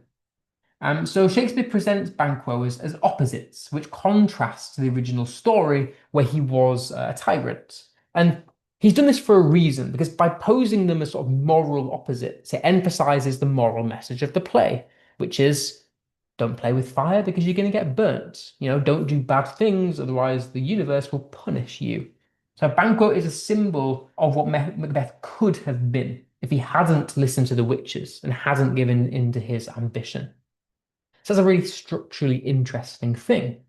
So Shakespeare presents Banquo as opposites, which contrasts to the original story where he was a tyrant. And he's done this for a reason, because by posing them as sort of moral opposites, it emphasizes the moral message of the play, which is don't play with fire because you're going to get burnt. Don't do bad things, otherwise the universe will punish you. So Banquo is a symbol of what Macbeth could have been if he hadn't listened to the witches and hadn't given in to his ambition. So that's a really structurally interesting thing.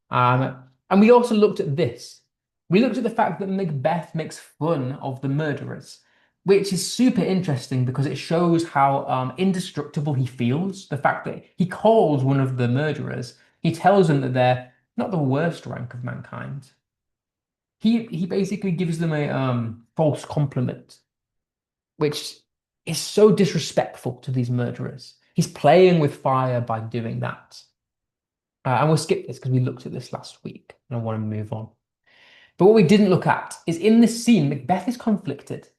And we also looked at this. We looked at the fact that Macbeth makes fun of the murderers, which is super interesting because it shows how indestructible he feels. The fact that he calls one of the murderers, he tells them that they're not the worst rank of mankind. He basically gives them a false compliment, which is so disrespectful to these murderers. He's playing with fire by doing that. And we'll skip this because we looked at this last week and I want to move on. But what we didn't look at is in this scene, Macbeth is conflicted.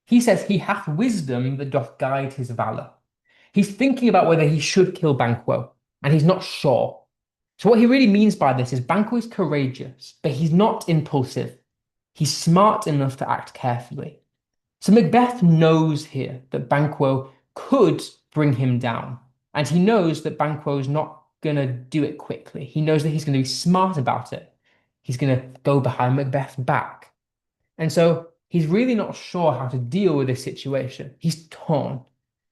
He says he hath wisdom that doth guide his valor. He's thinking about whether he should kill Banquo, and he's not sure. So what he really means by this is Banquo is courageous, but he's not impulsive. He's smart enough to act carefully. So Macbeth knows here that Banquo could bring him down, and he knows that Banquo is not going to do it quickly. He knows that he's going to be smart about it. He's going to go behind Macbeth's back. And so he's really not sure how to deal with this situation. He's torn.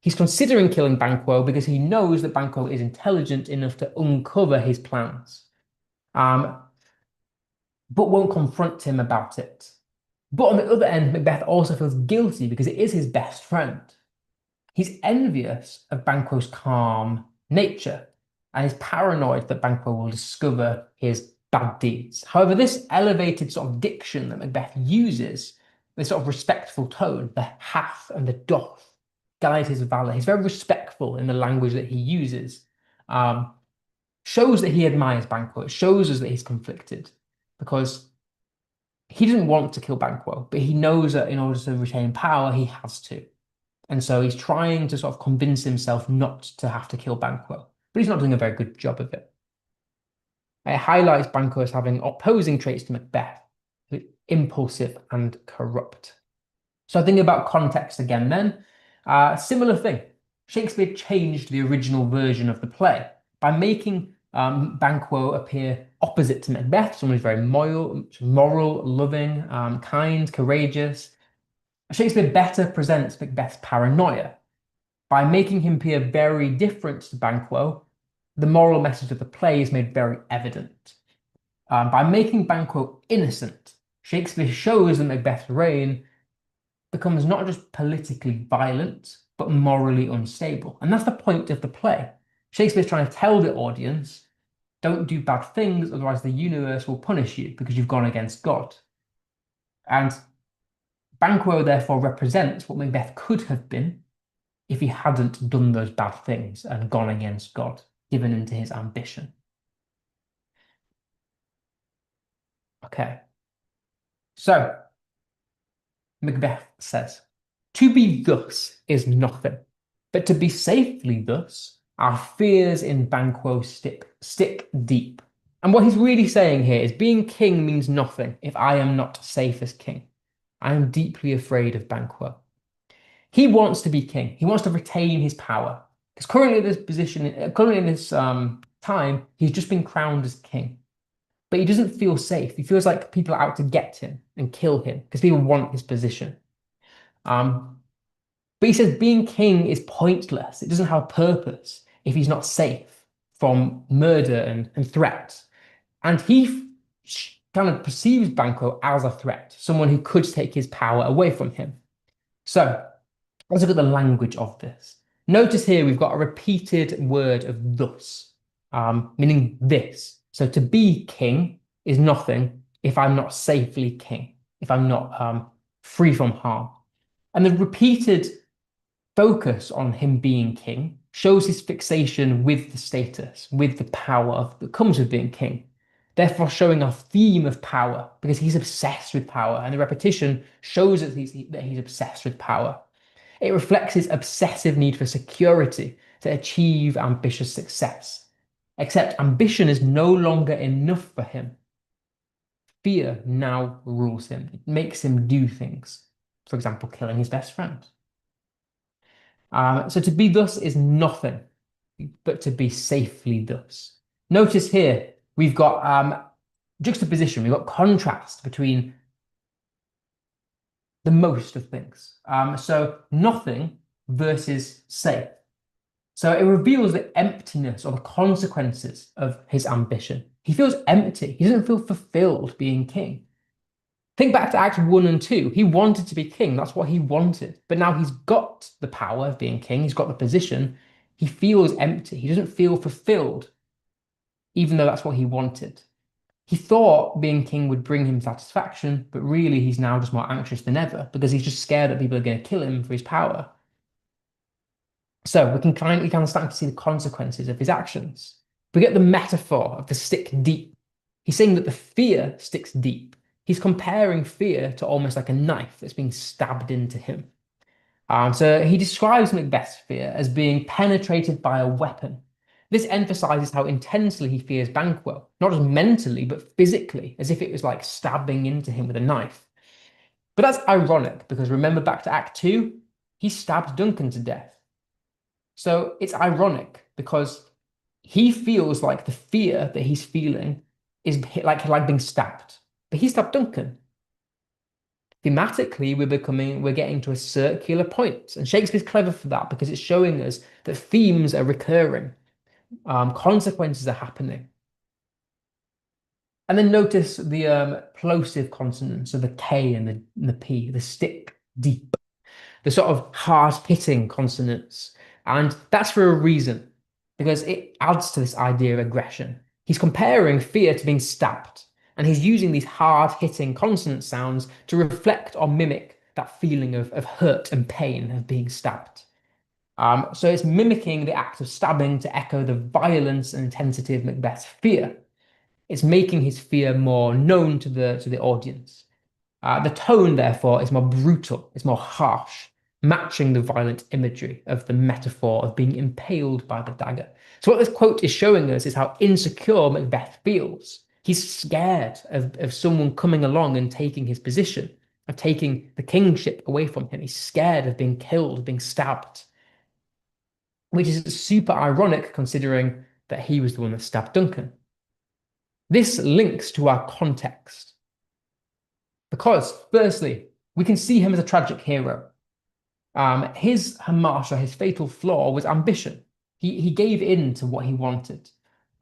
He's considering killing Banquo because he knows that Banquo is intelligent enough to uncover his plans, but won't confront him about it. But on the other end, Macbeth also feels guilty because it is his best friend. He's envious of Banquo's calm nature and is paranoid that Banquo will discover his bad deeds. However, this elevated sort of diction that Macbeth uses, this sort of respectful tone, the hath and the doth, guide his valor. He's very respectful in the language that he uses. Shows that he admires Banquo. It shows us that he's conflicted because he doesn't want to kill Banquo, but he knows that in order to retain power, he has to. And so he's trying to sort of convince himself not to have to kill Banquo, but he's not doing a very good job of it. It highlights Banquo as having opposing traits to Macbeth, impulsive and corrupt. So thinking about context again then, similar thing. Shakespeare changed the original version of the play by making Banquo appear opposite to Macbeth, someone who's very moral, loving, kind, courageous. Shakespeare better presents Macbeth's paranoia. By making him appear very different to Banquo, the moral message of the play is made very evident. By making Banquo innocent, Shakespeare shows that Macbeth's reign becomes not just politically violent, but morally unstable. And that's the point of the play. Shakespeare's trying to tell the audience Don't do bad things, otherwise the universe will punish you because you've gone against God. And Banquo therefore represents what Macbeth could have been if he hadn't done those bad things and gone against God, given into his ambition. Okay, so Macbeth says, "To be thus is nothing, but to be safely thus, our fears in Banquo stick deep." And what he's really saying here is being king means nothing if I am not safe as king. I am deeply afraid of Banquo. He wants to be king. He wants to retain his power. Because currently in this time, he's just been crowned as king. But he doesn't feel safe. He feels like people are out to get him and kill him because people want his position. Um, but he says being king is pointless. It doesn't have a purpose if he's not safe from murder and threats. And he kind of perceives Banquo as a threat, someone who could take his power away from him. So let's look at the language of this. Notice here we've got a repeated word of thus, meaning this. So to be king is nothing if I'm not safely king, if I'm not free from harm. And the repeated focus on him being king shows his fixation with the status, with the power that comes with being king. Therefore, showing a theme of power because he's obsessed with power, and the repetition shows that he's obsessed with power. It reflects his obsessive need for security to achieve ambitious success. Except ambition is no longer enough for him. Fear now rules him. It makes him do things. For example, killing his best friend. So to be thus is nothing, but to be safely thus. Notice here, we've got juxtaposition, we've got contrast between the most of things. So nothing versus safe. So it reveals the emptiness or the consequences of his ambition. He feels empty. He doesn't feel fulfilled being king. Think back to Acts 1 and 2. He wanted to be king. That's what he wanted. But now he's got the power of being king. He's got the position. He feels empty. He doesn't feel fulfilled, even though that's what he wanted. He thought being king would bring him satisfaction, but really he's now just more anxious than ever because he's just scared that people are going to kill him for his power. So we can kind of start to see the consequences of his actions. We get the metaphor of the stick deep. He's saying that the fear sticks deep. He's comparing fear to almost like a knife that's being stabbed into him. So he describes Macbeth's fear as being penetrated by a weapon. This emphasizes how intensely he fears Banquo, not just mentally, but physically, as if it was like stabbing into him with a knife. But that's ironic because remember back to Act 2, he stabbed Duncan to death. So it's ironic because he feels like the fear that he's feeling is like being stabbed, but he stabbed Duncan. Thematically, we're getting to a circular point, and Shakespeare's clever for that because it's showing us that themes are recurring, consequences are happening. And then notice the plosive consonants, so the K and the P, the stick deep, the sort of hard-hitting consonants. And that's for a reason, because it adds to this idea of aggression. He's comparing fear to being stabbed, and he's using these hard-hitting consonant sounds to reflect or mimic that feeling of hurt and pain of being stabbed. So it's mimicking the act of stabbing to echo the violence and intensity of Macbeth's fear. It's making his fear more known to the audience. The tone, therefore, is more brutal, it's more harsh, matching the violent imagery of the metaphor of being impaled by the dagger. So what this quote is showing us is how insecure Macbeth feels. He's scared of someone coming along and taking his position, of taking the kingship away from him. He's scared of being killed, being stabbed, which is super ironic considering that he was the one that stabbed Duncan. This links to our context. Because, firstly, we can see him as a tragic hero. His Hamash, or his fatal flaw, was ambition. He gave in to what he wanted.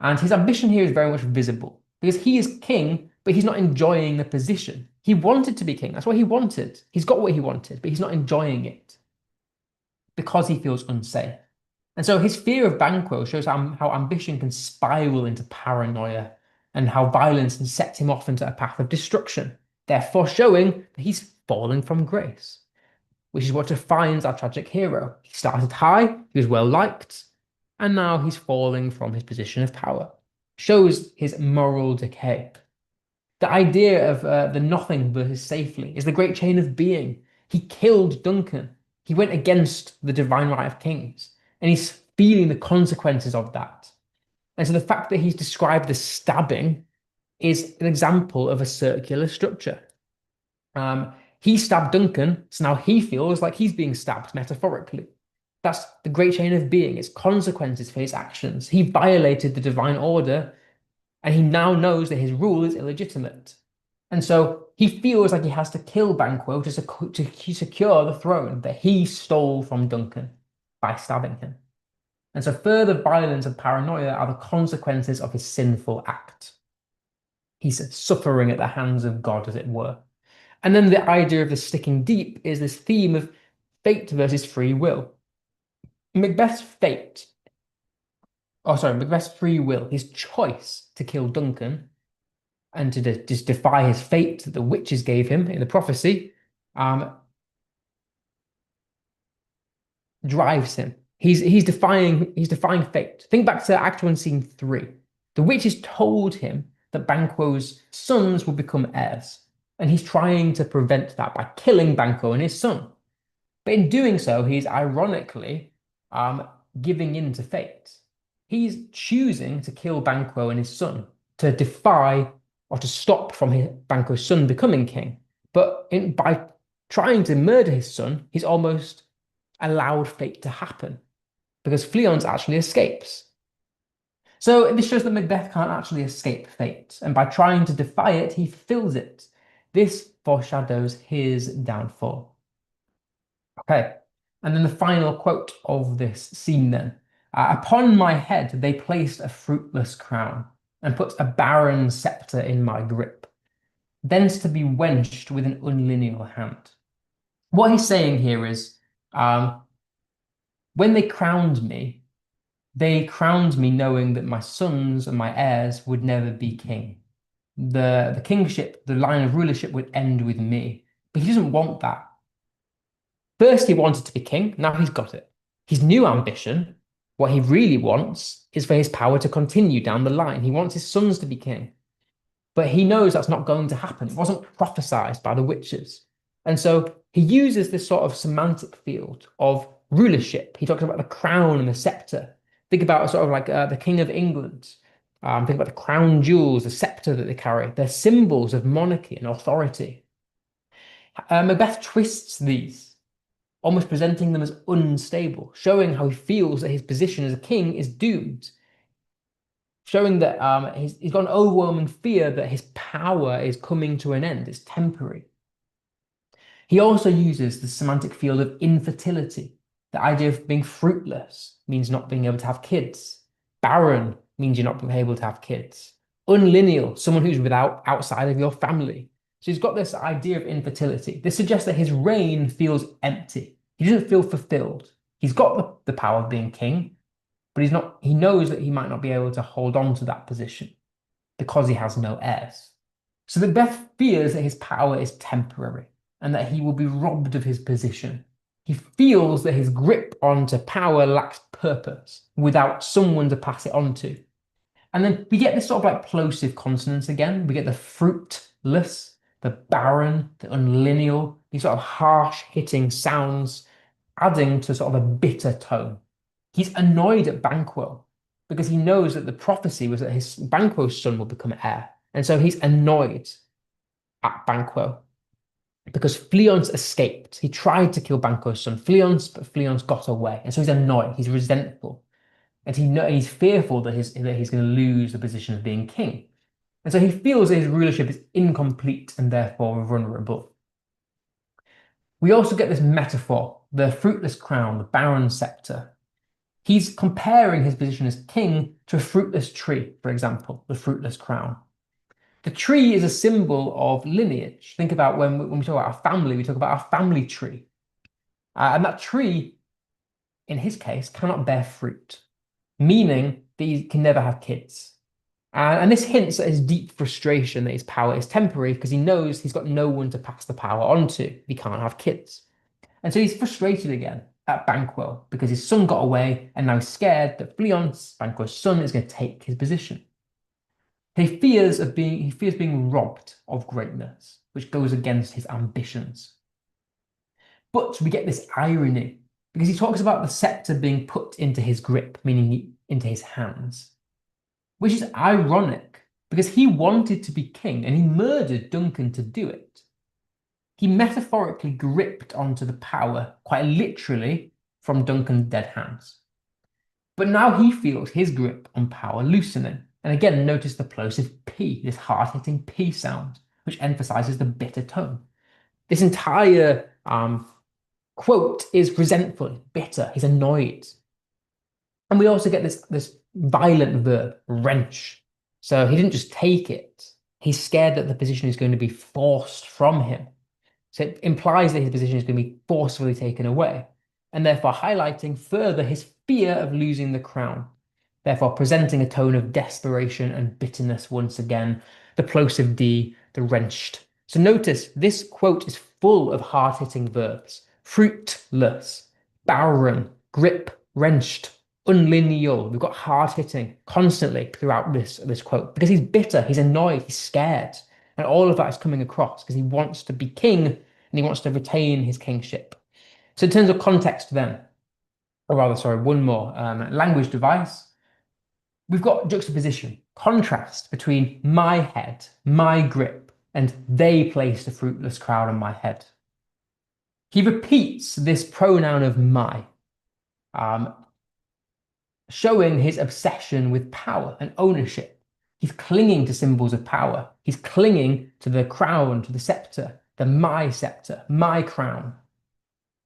And his ambition here is very much visible because he is king, but he's not enjoying the position. He wanted to be king. That's what he wanted. He's got what he wanted, but he's not enjoying it because he feels unsafe. And so his fear of Banquo shows how ambition can spiral into paranoia and how violence can set him off into a path of destruction, therefore showing that he's falling from grace, which is what defines our tragic hero. He started high, he was well liked, and now he's falling from his position of power. Shows his moral decay. The idea of the nothing versus safely is the great chain of being. He killed Duncan. He went against the divine right of kings, and he's feeling the consequences of that. And so the fact that he's described as stabbing is an example of a circular structure. He stabbed Duncan, so now he feels like he's being stabbed metaphorically. That's the great chain of being, its consequences for his actions. He violated the divine order, and he now knows that his rule is illegitimate. And so he feels like he has to kill Banquo to secure the throne that he stole from Duncan by stabbing him. And so further violence and paranoia are the consequences of his sinful act. He's suffering at the hands of God, as it were. And then the idea of the sticking deep is this theme of fate versus free will. Macbeth's free will, his choice to kill Duncan and to just defy his fate that the witches gave him in the prophecy, drives him. He's defying fate. Think back to Act 1, Scene 3. The witches told him that Banquo's sons will become heirs, and he's trying to prevent that by killing Banquo and his son. But in doing so, he's ironically giving in to fate. He's choosing to kill Banquo and his son to defy or to stop from Banquo's son becoming king. But by trying to murder his son, he's almost allowed fate to happen because Fleance actually escapes. So this shows that Macbeth can't actually escape fate, and by trying to defy it, he fulfills it. This foreshadows his downfall. Okay, and then the final quote of this scene then. Upon my head they placed a fruitless crown, and put a barren sceptre in my grip, thence to be wenched with an unlineal hand. What he's saying here is, when they crowned me knowing that my sons and my heirs would never be king. The kingship, the line of rulership would end with me. But he doesn't want that. First, he wanted to be king. Now he's got it. His new ambition, what he really wants, is for his power to continue down the line. He wants his sons to be king. But he knows that's not going to happen. It wasn't prophesied by the witches. And so he uses this sort of semantic field of rulership. He talks about the crown and the scepter. Think about sort of like the King of England. Think about the crown jewels, the scepter that they carry. They're symbols of monarchy and authority. Macbeth twists these, almost presenting them as unstable, showing how he feels that his position as a king is doomed, showing that he's got an overwhelming fear that his power is coming to an end, it's temporary. He also uses the semantic field of infertility. The idea of being fruitless means not being able to have kids. Barren means you're not being able to have kids. Unlineal, someone who's outside of your family. So he's got this idea of infertility. This suggests that his reign feels empty. He doesn't feel fulfilled. He's got the power of being king, but he knows that he might not be able to hold on to that position because he has no heirs. So Macbeth fears that his power is temporary and that he will be robbed of his position. He feels that his grip onto power lacks purpose without someone to pass it on to. And then we get this sort of like plosive consonants again. We get the fruitless, the barren, the unlineal, these sort of harsh hitting sounds, adding to sort of a bitter tone. He's annoyed at Banquo because he knows that the prophecy was that Banquo's son will become heir. And so he's annoyed at Banquo because Fleance escaped. He tried to kill Banquo's son, Fleance, but Fleance got away. And so he's annoyed, he's resentful. And he's fearful that he's going to lose the position of being king. And so he feels that his rulership is incomplete and therefore vulnerable. We also get this metaphor, the fruitless crown, the barren scepter. He's comparing his position as king to a fruitless tree, for example, the fruitless crown. The tree is a symbol of lineage. Think about when we talk about our family, we talk about our family tree. And that tree in his case, cannot bear fruit, meaning that he can never have kids. And this hints at his deep frustration that his power is temporary because he knows he's got no one to pass the power on to if he can't have kids. And so he's frustrated again at Banquo because his son got away and now he's scared that Fleance, Banquo's son, is going to take his position. He fears being robbed of greatness, which goes against his ambitions. But we get this irony because he talks about the scepter being put into his grip, meaning into his hands, which is ironic because he wanted to be king and he murdered Duncan to do it. He metaphorically gripped onto the power, quite literally, from Duncan's dead hands. But now he feels his grip on power loosening. And again, notice the plosive P, this hard-hitting P sound, which emphasizes the bitter tone. This entire quote is resentful, bitter, he's annoyed. And we also get this violent verb, wrench. So he didn't just take it, he's scared that the position is going to be forced from him. So it implies that his position is going to be forcefully taken away, and therefore highlighting further his fear of losing the crown, therefore presenting a tone of desperation and bitterness once again, the plosive D, the wrenched. So notice this quote is full of hard-hitting verbs: fruitless, barren, grip, wrenched, unlineal. We've got hard-hitting constantly throughout this quote because he's bitter, he's annoyed, he's scared. And all of that is coming across because he wants to be king and he wants to retain his kingship. So in terms of context then, or rather, sorry, one more, language device, we've got juxtaposition, contrast between my head, my grip, and they placed a fruitless crown on my head. He repeats this pronoun of my, showing his obsession with power and ownership. He's clinging to symbols of power. He's clinging to the crown, to the scepter, scepter, my crown.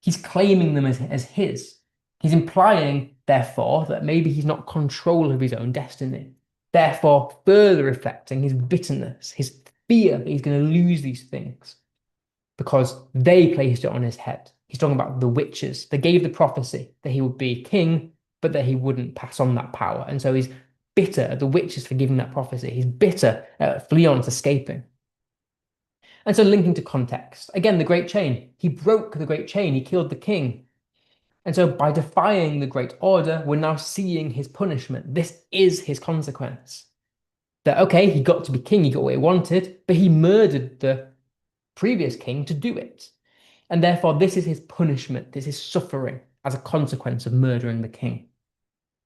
He's claiming them as his. He's implying, therefore, that maybe he's not control of his own destiny. Therefore, further reflecting his bitterness, his fear that he's going to lose these things because they placed it on his head. He's talking about the witches. They gave the prophecy that he would be king, but that he wouldn't pass on that power. And so he's bitter at the witches for giving that prophecy. He's bitter at Fleance escaping. And so linking to context, again, the great chain. He broke the great chain. He killed the king. And so by defying the great order, we're now seeing his punishment. This is his consequence. That, okay, he got to be king, he got what he wanted, but he murdered the previous king to do it. And therefore, this is his punishment. This is suffering as a consequence of murdering the king.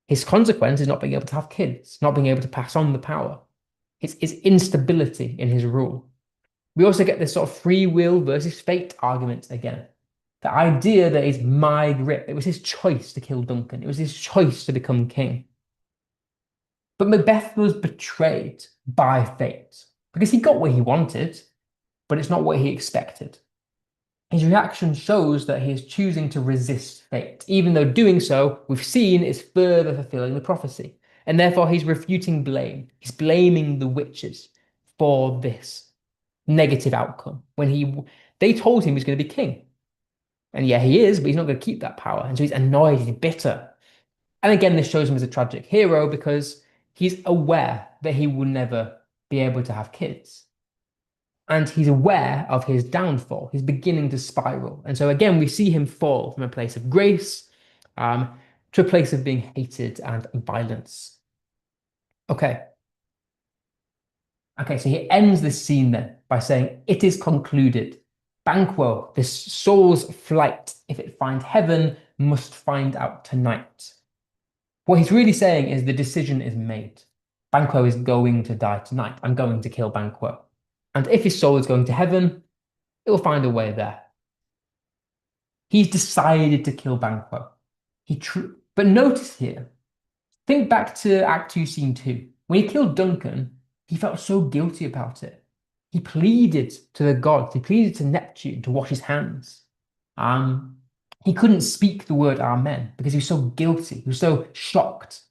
His consequence is not being able to have kids, not being able to pass on the power. It's instability in his rule. We also get this sort of free will versus fate argument again. The idea that it's my grip. It was his choice to kill Duncan. It was his choice to become king. But Macbeth was betrayed by fate because he got what he wanted, but it's not what he expected. His reaction shows that he is choosing to resist fate, even though doing so, we've seen, is further fulfilling the prophecy. And therefore, he's refuting blame. He's blaming the witches for this negative outcome when they told him he was going to be king. And yeah, he is, but he's not going to keep that power. And so he's annoyed, he's bitter. And again, this shows him as a tragic hero because he's aware that he will never be able to have kids. And he's aware of his downfall. He's beginning to spiral. And so again, we see him fall from a place of grace to a place of being hated and violence. Okay. Okay, so he ends this scene then by saying, "It is concluded. Banquo, this soul's flight, if it find heaven, must find out tonight." What he's really saying is the decision is made. Banquo is going to die tonight. I'm going to kill Banquo. And if his soul is going to heaven, it will find a way there. He's decided to kill Banquo. But notice here, think back to Act 2, Scene 2. When he killed Duncan, he felt so guilty about it. He pleaded to the gods, he pleaded to Neptune to wash his hands. He couldn't speak the word amen because he was so guilty, he was so shocked.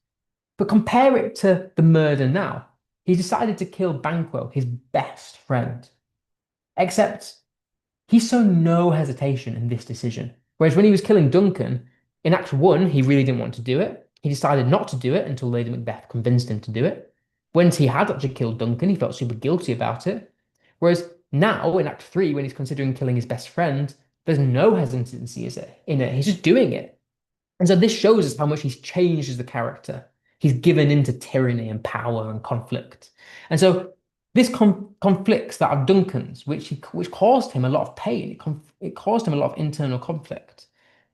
But compare it to the murder now. He decided to kill Banquo, his best friend. Except he showed no hesitation in this decision. Whereas when he was killing Duncan, In Act 1, he really didn't want to do it. He decided not to do it until Lady Macbeth convinced him to do it. Once he had actually killed Duncan, he felt super guilty about it. Whereas now, in Act 3, when he's considering killing his best friend, there's no hesitancy in it. He's just doing it. And so this shows us how much he's changed as a character. He's given into tyranny and power and conflict. And so this conflicts that of Duncan's, which caused him a lot of pain. It caused him a lot of internal conflict.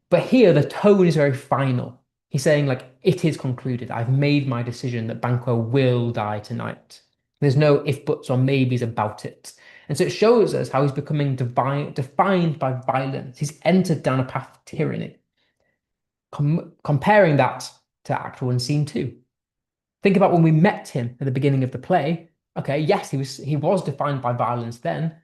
But here the tone is very final. He's saying, like, it is concluded. I've made my decision that Banquo will die tonight. There's no if, buts, or maybes about it. And so it shows us how he's becoming defined by violence. He's entered down a path of tyranny. Comparing that to Act 1, Scene 2. Think about when we met him at the beginning of the play. Okay, yes, he was defined by violence then,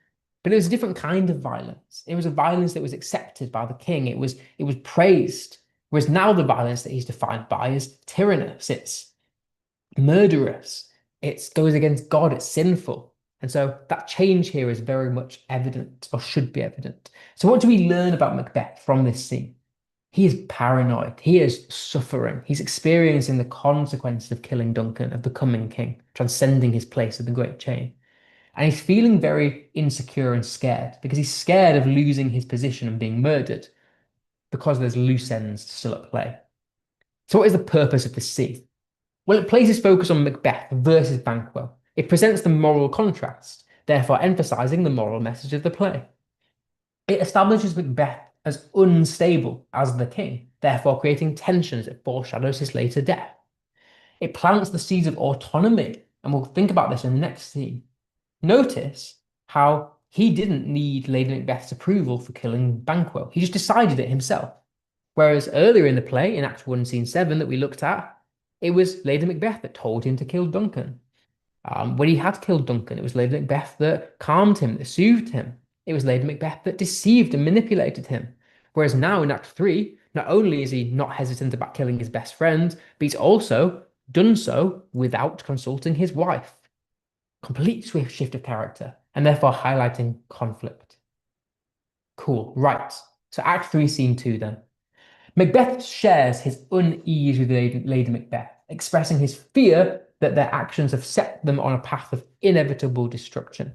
but it was a different kind of violence. It was a violence that was accepted by the king. It was praised. Whereas now the violence that he's defined by is tyrannous, it's murderous, it goes against God, it's sinful. And so that change here is very much evident, or should be evident. So what do we learn about Macbeth from this scene? He is paranoid. He is suffering. He's experiencing the consequences of killing Duncan, of becoming king, transcending his place of the great chain. And he's feeling very insecure and scared because he's scared of losing his position and being murdered because there's loose ends still at play. So what is the purpose of this scene? Well, it places focus on Macbeth versus Banquo. It presents the moral contrast, therefore emphasizing the moral message of the play. It establishes Macbeth as unstable as the king, therefore creating tension as it foreshadows his later death. It plants the seeds of autonomy, and we'll think about this in the next scene. Notice how he didn't need Lady Macbeth's approval for killing Banquo. He just decided it himself. Whereas earlier in the play, in Act 1, Scene 7 that we looked at, it was Lady Macbeth that told him to kill Duncan. When he had killed Duncan, it was Lady Macbeth that calmed him, that soothed him. It was Lady Macbeth that deceived and manipulated him. Whereas now in Act 3, not only is he not hesitant about killing his best friend, but he's also done so without consulting his wife. Complete swift shift of character, and therefore highlighting conflict. Cool, right. So Act 3, Scene 2 then. Macbeth shares his unease with Lady Macbeth, expressing his fear that their actions have set them on a path of inevitable destruction.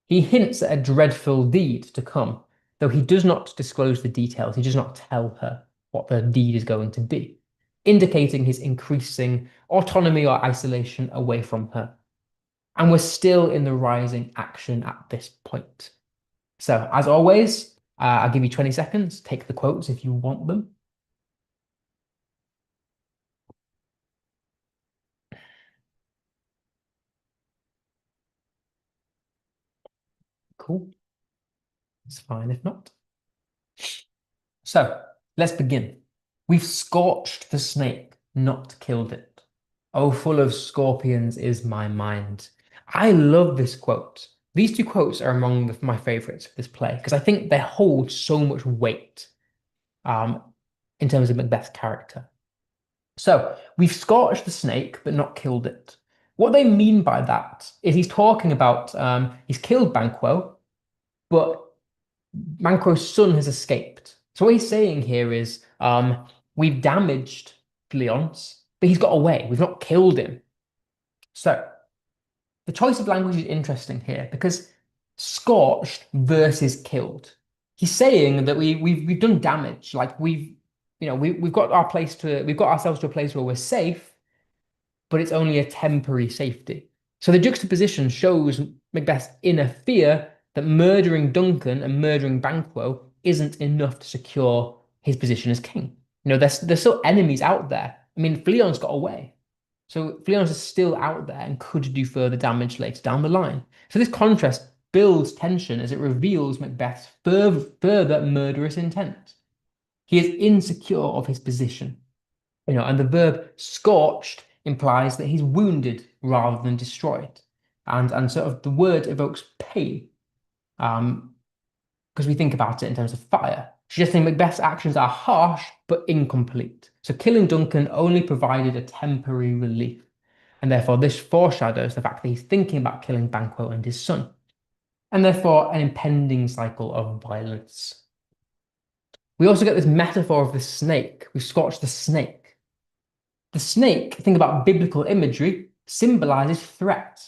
He hints at a dreadful deed to come, though he does not disclose the details. He does not tell her what the deed is going to be, indicating his increasing autonomy or isolation away from her. And we're still in the rising action at this point. So, as always, I'll give you 20 seconds. Take the quotes if you want them. Cool. It's fine if not. So, let's begin. We've scorched the snake, not killed it. Oh, full of scorpions is my mind. I love this quote. These two quotes are among my favorites of this play because I think they hold so much weight um, in terms of Macbeth's character. So, we've scorched the snake, but not killed it. What they mean by that is he's talking about he's killed Banquo, but Banquo's son has escaped. So what he's saying here is we've damaged Fleance, but he's got away. We've not killed him. So the choice of language is interesting here because scorched versus killed. He's saying that we've done damage. Like we've got ourselves to a place where we're safe, but it's only a temporary safety. So the juxtaposition shows Macbeth's inner fear that murdering Duncan and murdering Banquo isn't enough to secure his position as king. There's still enemies out there. I mean, Fleance got away. So Fleance is still out there and could do further damage later down the line. So this contrast builds tension as it reveals Macbeth's further murderous intent. He is insecure of his position. And the verb scorched implies that he's wounded rather than destroyed. And sort of the word evokes pain. Because we think about it in terms of fire. Suggesting Macbeth's actions are harsh but incomplete. So killing Duncan only provided a temporary relief. And therefore, this foreshadows the fact that he's thinking about killing Banquo and his son. And therefore, an impending cycle of violence. We also get this metaphor of the snake. We scotch the snake. The snake, think about biblical imagery, symbolizes threat.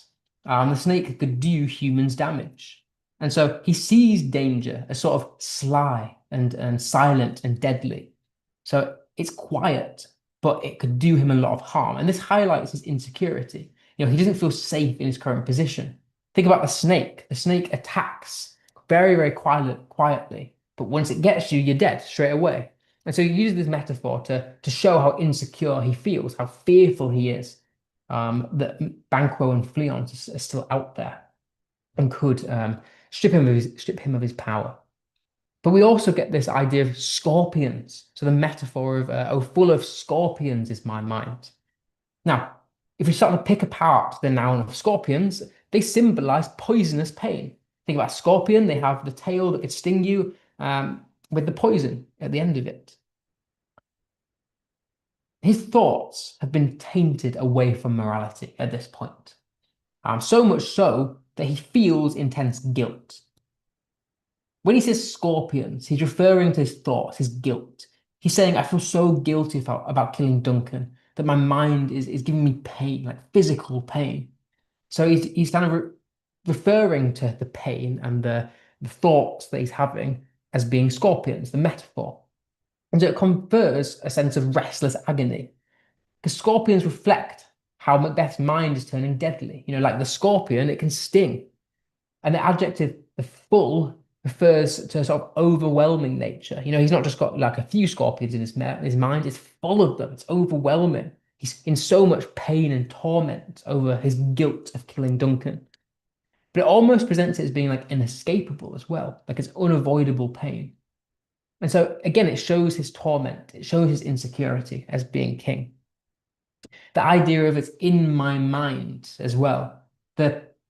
The snake could do humans damage. And so he sees danger as sort of sly and silent and deadly. So it's quiet, but it could do him a lot of harm. And this highlights his insecurity. He doesn't feel safe in his current position. Think about the snake. The snake attacks very, very quietly, but once it gets you, you're dead straight away. And so he uses this metaphor to show how insecure he feels, how fearful he is, that Banquo and Fleance are still out there and could strip him of his power. But we also get this idea of scorpions. So the metaphor of, oh, full of scorpions is my mind. Now, if we start to pick apart the noun of scorpions, they symbolize poisonous pain. Think about a scorpion, they have the tail that could sting you with the poison at the end of it. His thoughts have been tainted away from morality at this point. So much so that he feels intense guilt. When he says scorpions, he's referring to his thoughts, his guilt. He's saying, I feel so guilty about killing Duncan that my mind is giving me pain, like physical pain. So he's kind of referring to the pain and the thoughts that he's having as being scorpions, the metaphor. And so it confers a sense of restless agony. Because scorpions reflect how Macbeth's mind is turning deadly. Like the scorpion, it can sting. And the adjective, the full, refers to a sort of overwhelming nature. He's not just got like a few scorpions in his mind, it's full of them. It's overwhelming. He's in so much pain and torment over his guilt of killing Duncan. But it almost presents it as being like inescapable as well, like it's unavoidable pain. And so again, it shows his torment, it shows his insecurity as being king. The idea of it's in my mind as well.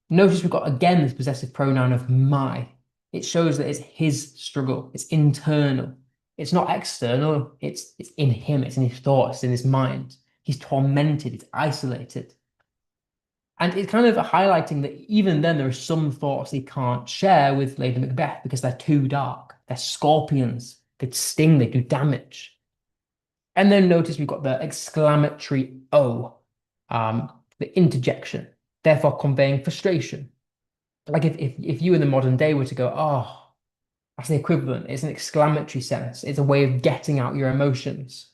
Notice we've got again this possessive pronoun of my. It shows that it's his struggle, it's internal. It's not external, it's in him, it's in his thoughts, it's in his mind. He's tormented, he's isolated. And it's kind of highlighting that even then there are some thoughts he can't share with Lady Macbeth because they're too dark. They're scorpions, they sting, they do damage. And then notice we've got the exclamatory O, the interjection, therefore conveying frustration. Like if you in the modern day were to go, oh, that's the equivalent. It's an exclamatory sense. It's a way of getting out your emotions,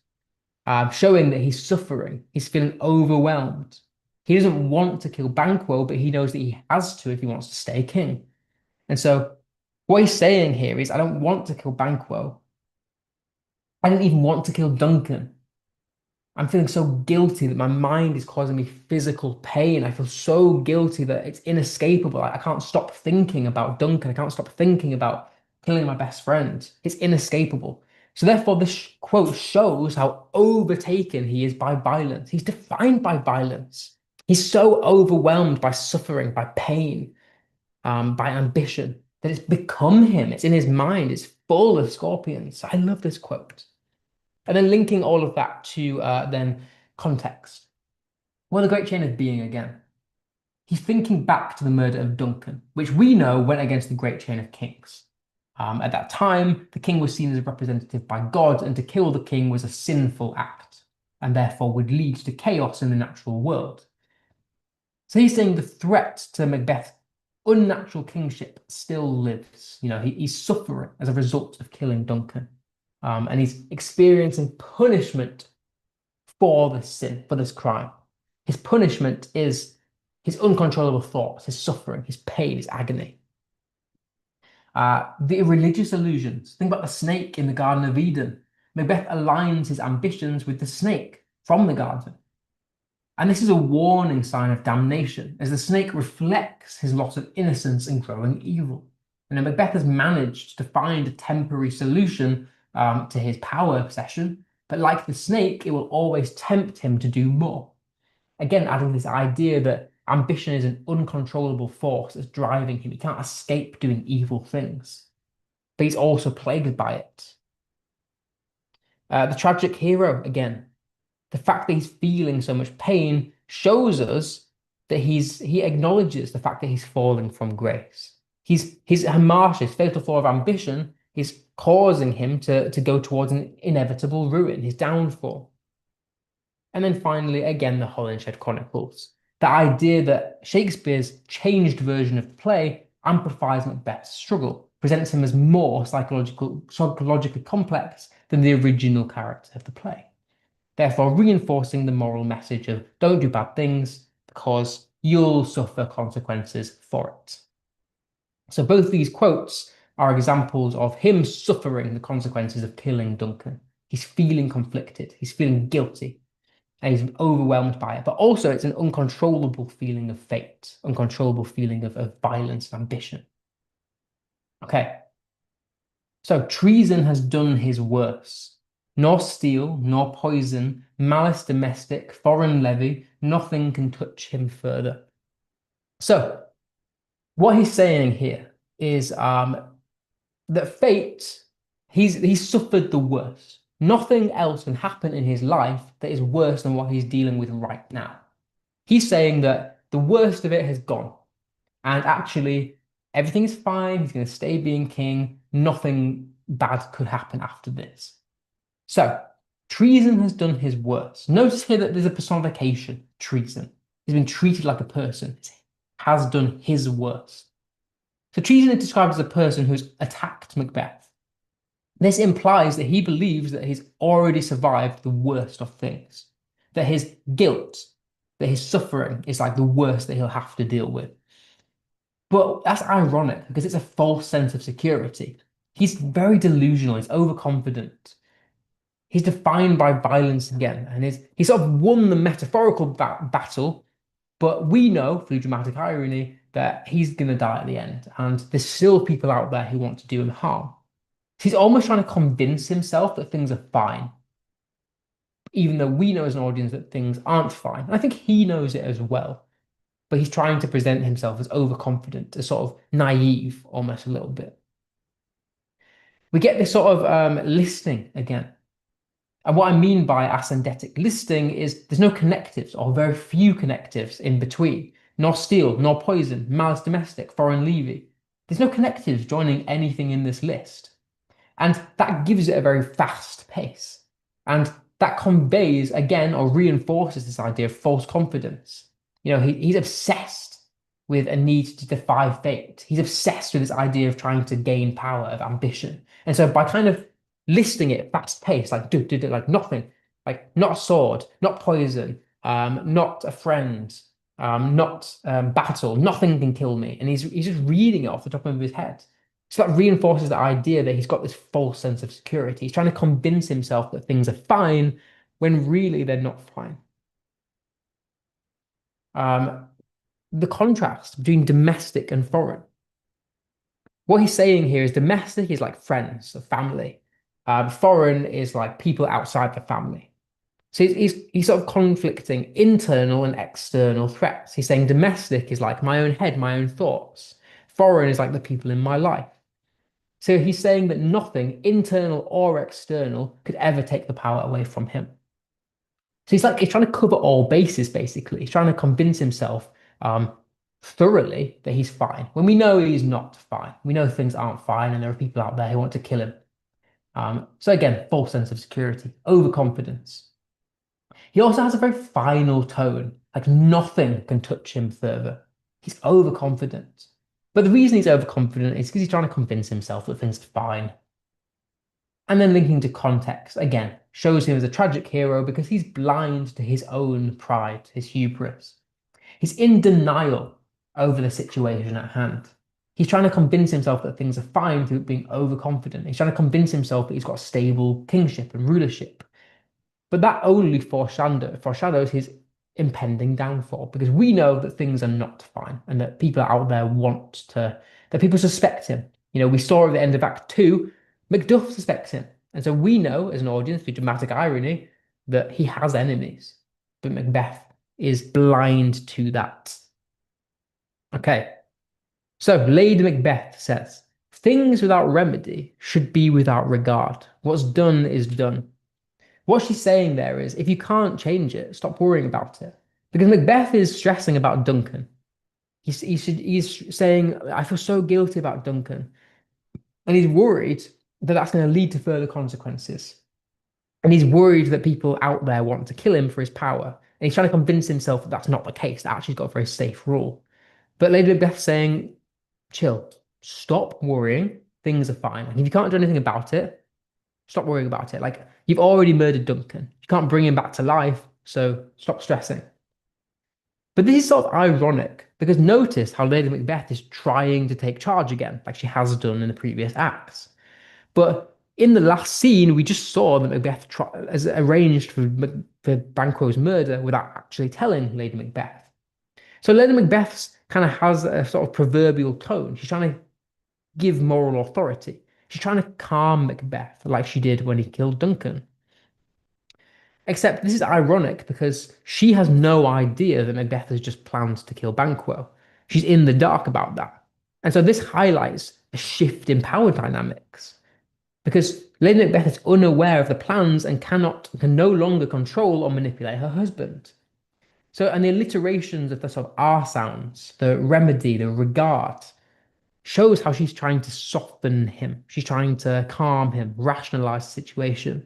showing that he's suffering. He's feeling overwhelmed. He doesn't want to kill Banquo, but he knows that he has to if he wants to stay king. And so what he's saying here is, I don't want to kill Banquo. I didn't even want to kill Duncan. I'm feeling so guilty that my mind is causing me physical pain. I feel so guilty that it's inescapable. I can't stop thinking about Duncan. I can't stop thinking about killing my best friend. It's inescapable. So therefore, this quote shows how overtaken he is by violence. He's defined by violence. He's so overwhelmed by suffering, by pain, by ambition, that it's become him. It's in his mind. It's full of scorpions. I love this quote. And then linking all of that to then context. Well, the Great Chain of Being again. He's thinking back to the murder of Duncan, which we know went against the Great Chain of Kings. At that time, the king was seen as a representative by God, and to kill the king was a sinful act, and therefore would lead to chaos in the natural world. So he's saying the threat to Macbeth's unnatural kingship still lives. He's suffering as a result of killing Duncan. And he's experiencing punishment for this sin, for this crime. His punishment is his uncontrollable thoughts, his suffering, his pain, his agony. The religious illusions. Think about the snake in the Garden of Eden. Macbeth aligns his ambitions with the snake from the garden. And this is a warning sign of damnation, as the snake reflects his loss of innocence and growing evil. And Macbeth has managed to find a temporary solution to his power obsession, but like the snake, it will always tempt him to do more. Again, adding this idea that ambition is an uncontrollable force that's driving him. He can't escape doing evil things, but he's also plagued by it. The tragic hero, again, the fact that he's feeling so much pain shows us that he acknowledges the fact that he's falling from grace. His hamartia, his fatal flaw of ambition, is causing him to go towards an inevitable ruin, his downfall. And then finally, again, the Holinshed Chronicles. The idea that Shakespeare's changed version of the play amplifies Macbeth's struggle, presents him as more psychologically complex than the original character of the play, therefore reinforcing the moral message of don't do bad things because you'll suffer consequences for it. So both these quotes are examples of him suffering the consequences of killing Duncan. He's feeling conflicted, he's feeling guilty, and he's overwhelmed by it. But also it's an uncontrollable feeling of fate, uncontrollable feeling of violence and ambition. Okay. So treason has done his worst. Nor steel, nor poison, malice domestic, foreign levy, nothing can touch him further. So what he's saying here is that fate, he's suffered the worst. Nothing else can happen in his life that is worse than what he's dealing with right now. He's saying that the worst of it has gone, and actually everything is fine. He's going to stay being king. Nothing bad could happen after this. So treason has done his worst. Notice here that there's a personification, treason. He's been treated like a person. Has done his worst. So treason is described as a person who's attacked Macbeth. This implies that he believes that he's already survived the worst of things, that his guilt, that his suffering is like the worst that he'll have to deal with. But that's ironic because it's a false sense of security. He's very delusional, he's overconfident. He's defined by violence again, and he sort of won the metaphorical battle, but we know through dramatic irony that he's going to die at the end, and there's still people out there who want to do him harm. He's almost trying to convince himself that things are fine, even though we know as an audience that things aren't fine. And I think he knows it as well, but he's trying to present himself as overconfident, as sort of naive, almost a little bit. We get this sort of listing again. And what I mean by ascendetic listing is there's no connectives or very few connectives in between. Nor steel, nor poison, malice domestic, foreign levy. There's no connectives joining anything in this list. And that gives it a very fast pace. And that conveys, again, or reinforces this idea of false confidence. You know, he's obsessed with a need to defy fate. He's obsessed with this idea of trying to gain power, of ambition. And so by kind of listing it fast paced, like like nothing, like not a sword, not poison, not a friend, not battle, nothing can kill me. And he's just reading it off the top of his head. So that reinforces the idea that he's got this false sense of security. He's trying to convince himself that things are fine when really they're not fine. The contrast between domestic and foreign. What he's saying here is domestic is like friends, a family. Foreign is like people outside the family. So he's sort of conflicting internal and external threats. He's saying domestic is like my own head, my own thoughts. Foreign is like the people in my life. So he's saying that nothing, internal or external, could ever take the power away from him. So he's trying to cover all bases, basically. He's trying to convince himself thoroughly that he's fine, when we know he's not fine. We know things aren't fine, and there are people out there who want to kill him. So again, false sense of security, overconfidence. He also has a very final tone, like nothing can touch him further. He's overconfident. But the reason he's overconfident is because he's trying to convince himself that things are fine. And then linking to context, again, shows him as a tragic hero because he's blind to his own pride, his hubris. He's in denial over the situation at hand. He's trying to convince himself that things are fine through being overconfident. He's trying to convince himself that he's got stable kingship and rulership. But that only foreshadows his impending downfall, because we know that things are not fine and that people out there that people suspect him. You know, we saw at the end of Act 2, Macduff suspects him. And so we know as an audience, through dramatic irony, that he has enemies. But Macbeth is blind to that. Okay. So Lady Macbeth says, things without remedy should be without regard. What's done is done. What she's saying there is, if you can't change it, stop worrying about it. Because Macbeth is stressing about Duncan. He's saying, I feel so guilty about Duncan. And he's worried that that's going to lead to further consequences. And he's worried that people out there want to kill him for his power. And he's trying to convince himself that that's not the case, that actually he's got a very safe rule. But Lady Macbeth's saying, chill, stop worrying, things are fine. Like, if you can't do anything about it, stop worrying about it. Like, you've already murdered Duncan. You can't bring him back to life, so stop stressing. But this is sort of ironic because notice how Lady Macbeth is trying to take charge again, like she has done in the previous acts. But in the last scene, we just saw that Macbeth has arranged for Banquo's murder without actually telling Lady Macbeth. So Lady Macbeth kind of has a sort of proverbial tone. She's trying to give moral authority. She's trying to calm Macbeth like she did when he killed Duncan. Except this is ironic because she has no idea that Macbeth has just planned to kill Banquo. She's in the dark about that. And so this highlights a shift in power dynamics because Lady Macbeth is unaware of the plans and can no longer control or manipulate her husband. So, and the alliterations of the sort of R sounds, the remedy, the regard, shows how she's trying to soften him. She's trying to calm him, rationalize the situation.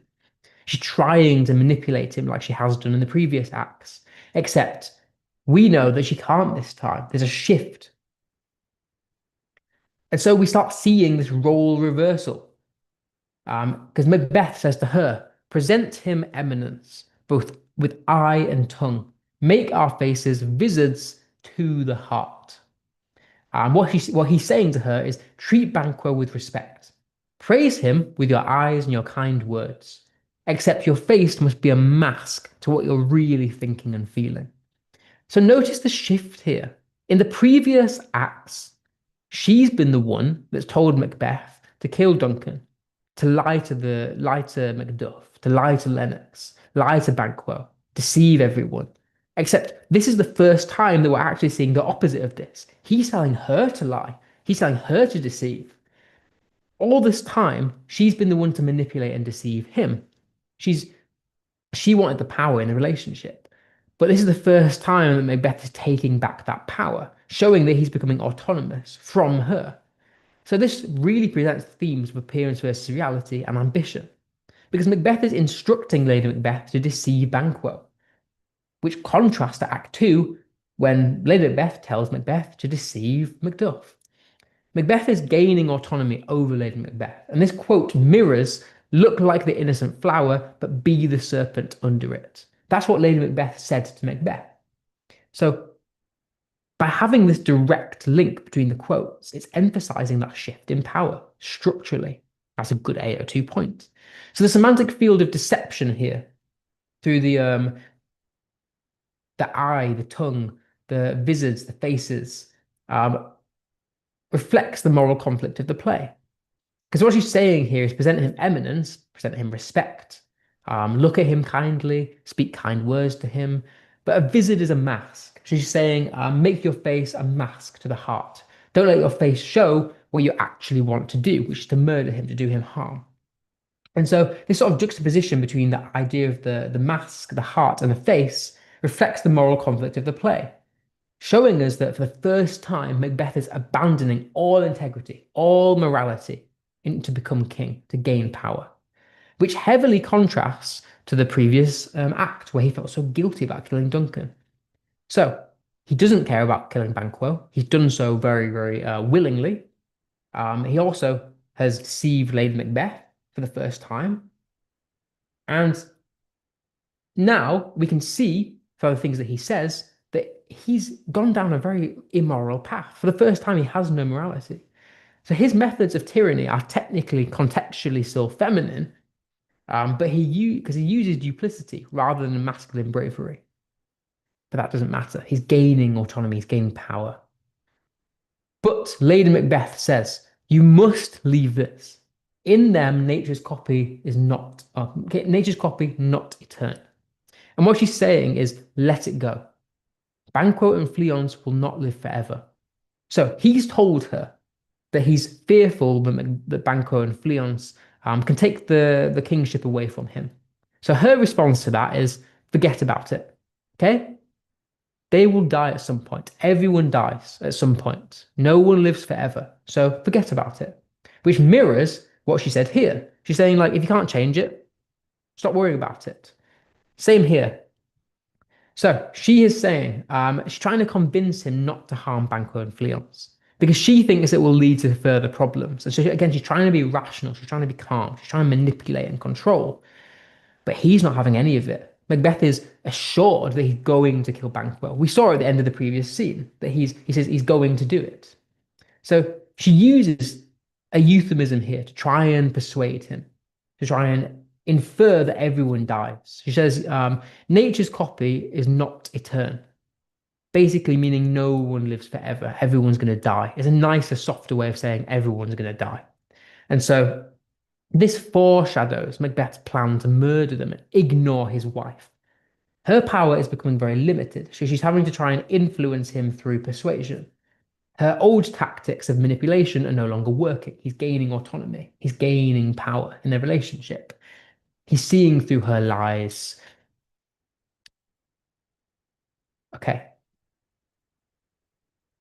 She's trying to manipulate him like she has done in the previous acts. Except we know that she can't this time. There's a shift. And so we start seeing this role reversal. Because Macbeth says to her, present him eminence, both with eye and tongue. Make our faces vizards to the heart. What he's saying to her is treat Banquo with respect. Praise him with your eyes and your kind words. Except your face must be a mask to what you're really thinking and feeling. So notice the shift here. In the previous acts, she's been the one that's told Macbeth to kill Duncan, to lie to Macduff, to lie to Lennox, lie to Banquo, deceive everyone. Except this is the first time that we're actually seeing the opposite of this. He's telling her to lie. He's telling her to deceive. All this time, she's been the one to manipulate and deceive him. She's she wanted the power in the relationship. But this is the first time that Macbeth is taking back that power, showing that he's becoming autonomous from her. So this really presents themes of appearance versus reality and ambition. Because Macbeth is instructing Lady Macbeth to deceive Banquo, which contrasts to Act 2 when Lady Macbeth tells Macbeth to deceive Macduff. Macbeth is gaining autonomy over Lady Macbeth, and this quote mirrors look like the innocent flower, but be the serpent under it. That's what Lady Macbeth said to Macbeth. So by having this direct link between the quotes, it's emphasizing that shift in power structurally. That's a good AO2 point. So the semantic field of deception here through the eye, the tongue, the vizards, the faces, reflects the moral conflict of the play. Because what she's saying here is present him eminence, present him respect, look at him kindly, speak kind words to him. But a vizard is a mask. She's saying, make your face a mask to the heart. Don't let your face show what you actually want to do, which is to murder him, to do him harm. And so this sort of juxtaposition between the idea of the mask, the heart, and the face reflects the moral conflict of the play, showing us that for the first time, Macbeth is abandoning all integrity, all morality, to become king, to gain power, which heavily contrasts to the previous act where he felt so guilty about killing Duncan. So he doesn't care about killing Banquo. He's done so very, very willingly. He also has deceived Lady Macbeth for the first time. And now we can see from the things that he says that he's gone down a very immoral path. For the first time, he has no morality. So his methods of tyranny are technically, contextually still feminine, but because he uses duplicity rather than masculine bravery. But that doesn't matter. He's gaining autonomy. He's gaining power. But Lady Macbeth says, "You must leave this. In them, nature's copy is not nature's copy, not eternal." And what she's saying is, let it go. Banquo and Fleance will not live forever. So he's told her that he's fearful that Banquo and Fleance can take the kingship away from him. So her response to that is, forget about it. Okay? They will die at some point. Everyone dies at some point. No one lives forever. So forget about it. Which mirrors what she said here. She's saying, like, if you can't change it, stop worrying about it. Same here. So she is saying, she's trying to convince him not to harm Banquo and Fleance because she thinks it will lead to further problems. And so again, she's trying to be rational, she's trying to be calm, she's trying to manipulate and control, but he's not having any of it. Macbeth is assured that he's going to kill Banquo. We saw at the end of the previous scene that he says he's going to do it. So she uses a euphemism here to try and persuade him, to try and infer that everyone dies. She says, nature's copy is not eternal, basically meaning no one lives forever. Everyone's going to die. It's a nicer, softer way of saying everyone's going to die. And so this foreshadows Macbeth's plan to murder them and ignore his wife. Her power is becoming very limited, so she's having to try and influence him through persuasion. Her old tactics of manipulation are no longer working. He's gaining autonomy. He's gaining power in their relationship. He's seeing through her lies. Okay.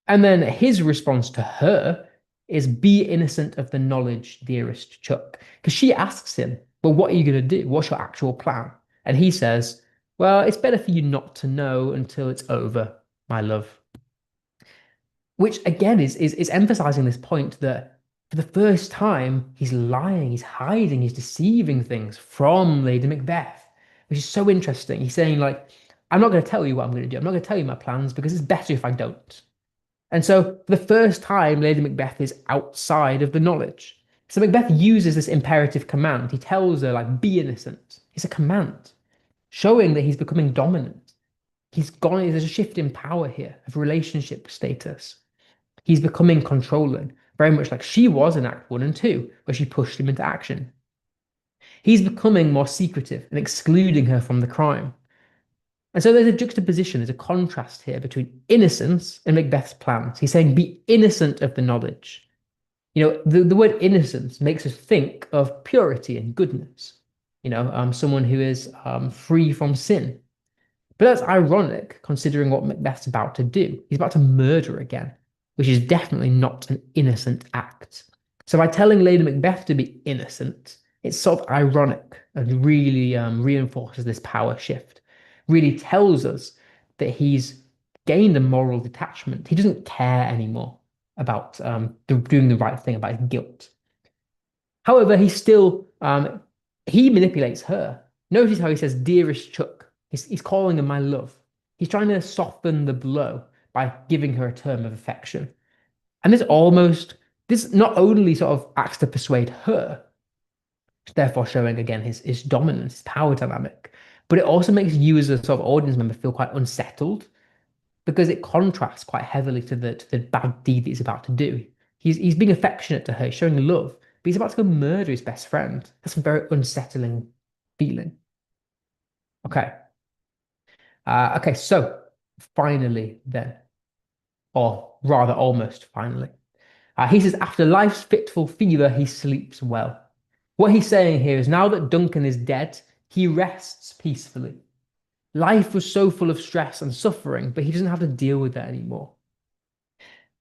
And then his response to her is be innocent of the knowledge, dearest Chuck. Because she asks him, well, what are you going to do? What's your actual plan? And he says, well, it's better for you not to know until it's over, my love. Which again is emphasizing this point that for the first time, he's lying, he's hiding, he's deceiving things from Lady Macbeth, which is so interesting. He's saying, like, I'm not going to tell you what I'm going to do. I'm not going to tell you my plans because it's better if I don't. And so, for the first time, Lady Macbeth is outside of the knowledge. So Macbeth uses this imperative command. He tells her, like, be innocent. It's a command, showing that he's becoming dominant. He's gone, there's a shift in power here of relationship status. He's becoming controlling, very much like she was in Act 1 and 2, where she pushed him into action. He's becoming more secretive and excluding her from the crime. And so there's a juxtaposition, there's a contrast here between innocence and Macbeth's plans. He's saying, be innocent of the knowledge. You know, the word innocence makes us think of purity and goodness. You know, someone who is free from sin. But that's ironic considering what Macbeth's about to do. He's about to murder again, which is definitely not an innocent act. So by telling Lady Macbeth to be innocent, it's sort of ironic and really reinforces this power shift. Really tells us that he's gained a moral detachment. He doesn't care anymore about doing the right thing, about his guilt. However, he manipulates her. Notice how he says, dearest Chuck. He's calling her my love. He's trying to soften the blow by giving her a term of affection. And this not only sort of acts to persuade her, therefore showing again his dominance, his power dynamic, but it also makes you as a sort of audience member feel quite unsettled because it contrasts quite heavily to the bad deed that he's about to do. He's being affectionate to her, showing love, but he's about to go murder his best friend. That's a very unsettling feeling. Okay. Okay, so finally then, or rather almost finally, he says, after life's fitful fever, he sleeps well. What he's saying here is now that Duncan is dead, he rests peacefully. Life was so full of stress and suffering, but he doesn't have to deal with that anymore.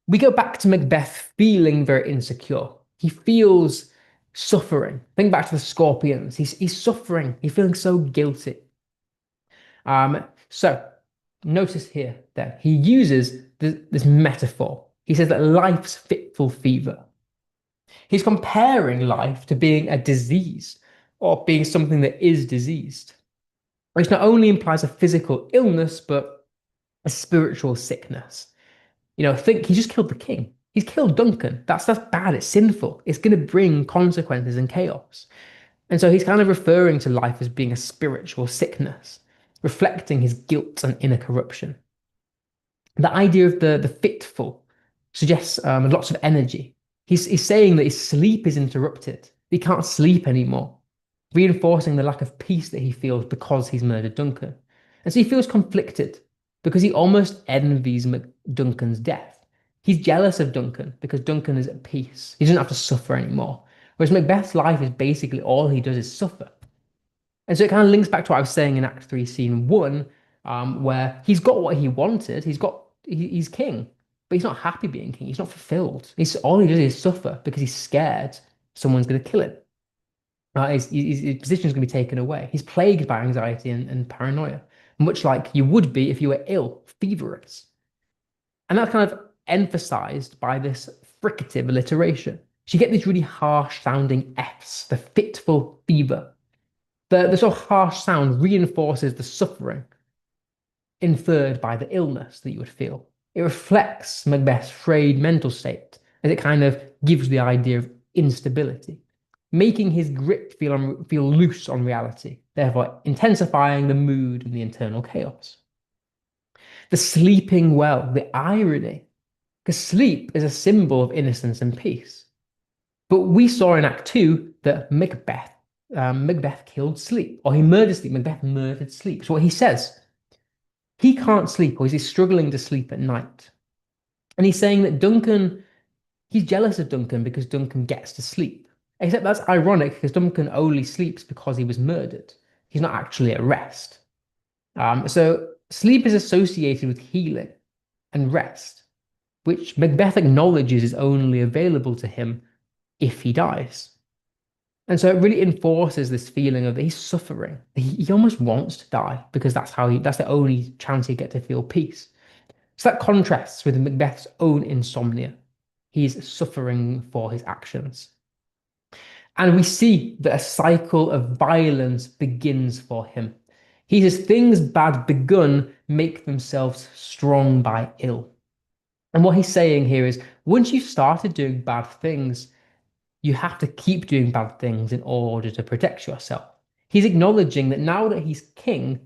We go back to Macbeth feeling very insecure. He feels suffering. Think back to the Scorpions. He's suffering. He's feeling so guilty. So notice here that he uses this metaphor. He says that life's fitful fever. He's comparing life to being a disease or being something that is diseased, which not only implies a physical illness, but a spiritual sickness. You know, think he just killed the king. He's killed Duncan. That's bad. It's sinful. It's going to bring consequences and chaos. And so he's kind of referring to life as being a spiritual sickness, reflecting his guilt and inner corruption. The idea of the fitful suggests lots of energy. He's saying that his sleep is interrupted. He can't sleep anymore, reinforcing the lack of peace that he feels because he's murdered Duncan. And so he feels conflicted because he almost envies Duncan's death. He's jealous of Duncan because Duncan is at peace. He doesn't have to suffer anymore. Whereas Macbeth's life is basically all he does is suffer. And so it kind of links back to what I was saying in Act 3, Scene 1, where he's got what he wanted. He's king, but he's not happy being king. He's not fulfilled. All he does is suffer because he's scared someone's going to kill him. His position is going to be taken away. He's plagued by anxiety and paranoia, much like you would be if you were ill, feverish. And that's kind of emphasized by this fricative alliteration. So you get these really harsh sounding Fs, the fitful fever. The sort of harsh sound reinforces the suffering inferred by the illness that you would feel. It reflects Macbeth's frayed mental state as it kind of gives the idea of instability, making his grip feel loose on reality, therefore intensifying the mood and the internal chaos. The sleeping well, the irony, because sleep is a symbol of innocence and peace. But we saw in Act 2 that Macbeth killed sleep, or he murdered sleep. Macbeth murdered sleep. So what he says, he can't sleep, or he's struggling to sleep at night. And he's saying that he's jealous of Duncan because Duncan gets to sleep. Except that's ironic because Duncan only sleeps because he was murdered. He's not actually at rest. So sleep is associated with healing and rest, which Macbeth acknowledges is only available to him if he dies. And so it really enforces this feeling of he's suffering. He almost wants to die because that's the only chance he get to feel peace. So that contrasts with Macbeth's own insomnia. He's suffering for his actions. And we see that a cycle of violence begins for him. He says, things bad begun make themselves strong by ill. And what he's saying here is, once you've started doing bad things, you have to keep doing bad things in order to protect yourself. He's acknowledging that now that he's king,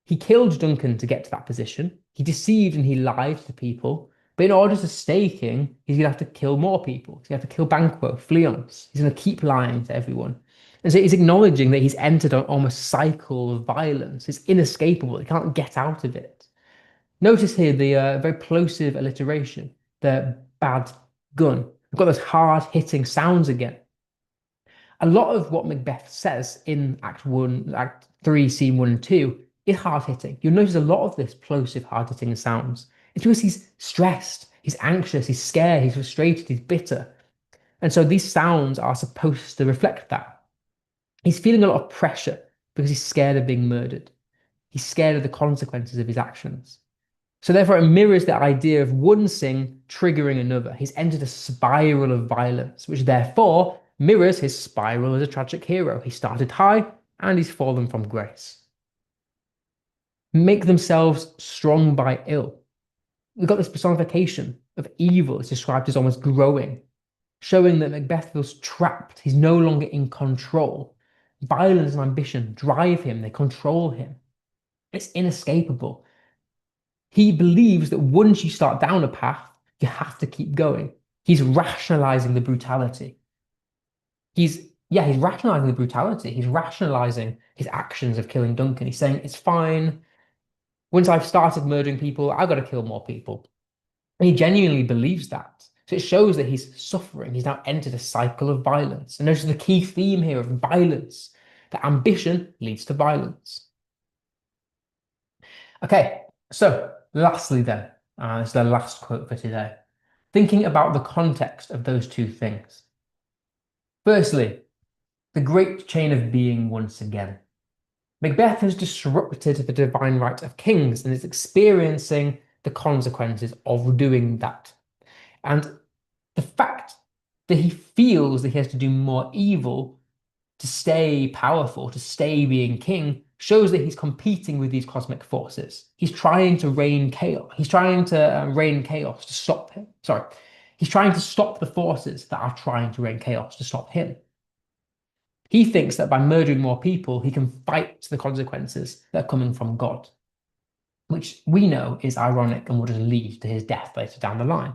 he killed Duncan to get to that position. He deceived and he lied to people. But in order to stay king, he's going to have to kill more people. He's going to have to kill Banquo, Fleance. He's going to keep lying to everyone. And so he's acknowledging that he's entered an almost cycle of violence. It's inescapable. He can't get out of it. Notice here the very plosive alliteration, the bad gun. We've got those hard-hitting sounds again. A lot of what Macbeth says in Act 3, Scene 1 and 2 is hard-hitting. You'll notice a lot of this plosive, hard-hitting sounds. It's because he's stressed, he's anxious, he's scared, he's frustrated, he's bitter. And so these sounds are supposed to reflect that. He's feeling a lot of pressure because he's scared of being murdered. He's scared of the consequences of his actions. So therefore, it mirrors the idea of one sin triggering another. He's entered a spiral of violence, which therefore mirrors his spiral as a tragic hero. He started high and he's fallen from grace. Make themselves strong by ill. We've got this personification of evil. It's described as almost growing, showing that Macbeth feels trapped. He's no longer in control. Violence and ambition drive him, they control him. It's inescapable. He believes that once you start down a path, you have to keep going. He's rationalizing the brutality. He's rationalizing the brutality. He's rationalizing his actions of killing Duncan. He's saying, it's fine. Once I've started murdering people, I've got to kill more people. And he genuinely believes that. So it shows that he's suffering. He's now entered a cycle of violence. And notice the key theme here of violence, that ambition leads to violence. Okay, so lastly then, this is the last quote for today. Thinking about the context of those two things. Firstly, the great chain of being once again. Macbeth has disrupted the divine right of kings and is experiencing the consequences of doing that. And the fact that he feels that he has to do more evil to stay powerful, to stay being king, shows that he's competing with these cosmic forces. He's trying to reign chaos. He's trying to reign chaos to stop him. Sorry. He's trying to stop the forces that are trying to reign chaos to stop him. He thinks that by murdering more people, he can fight the consequences that are coming from God, which we know is ironic and will just lead to his death later down the line.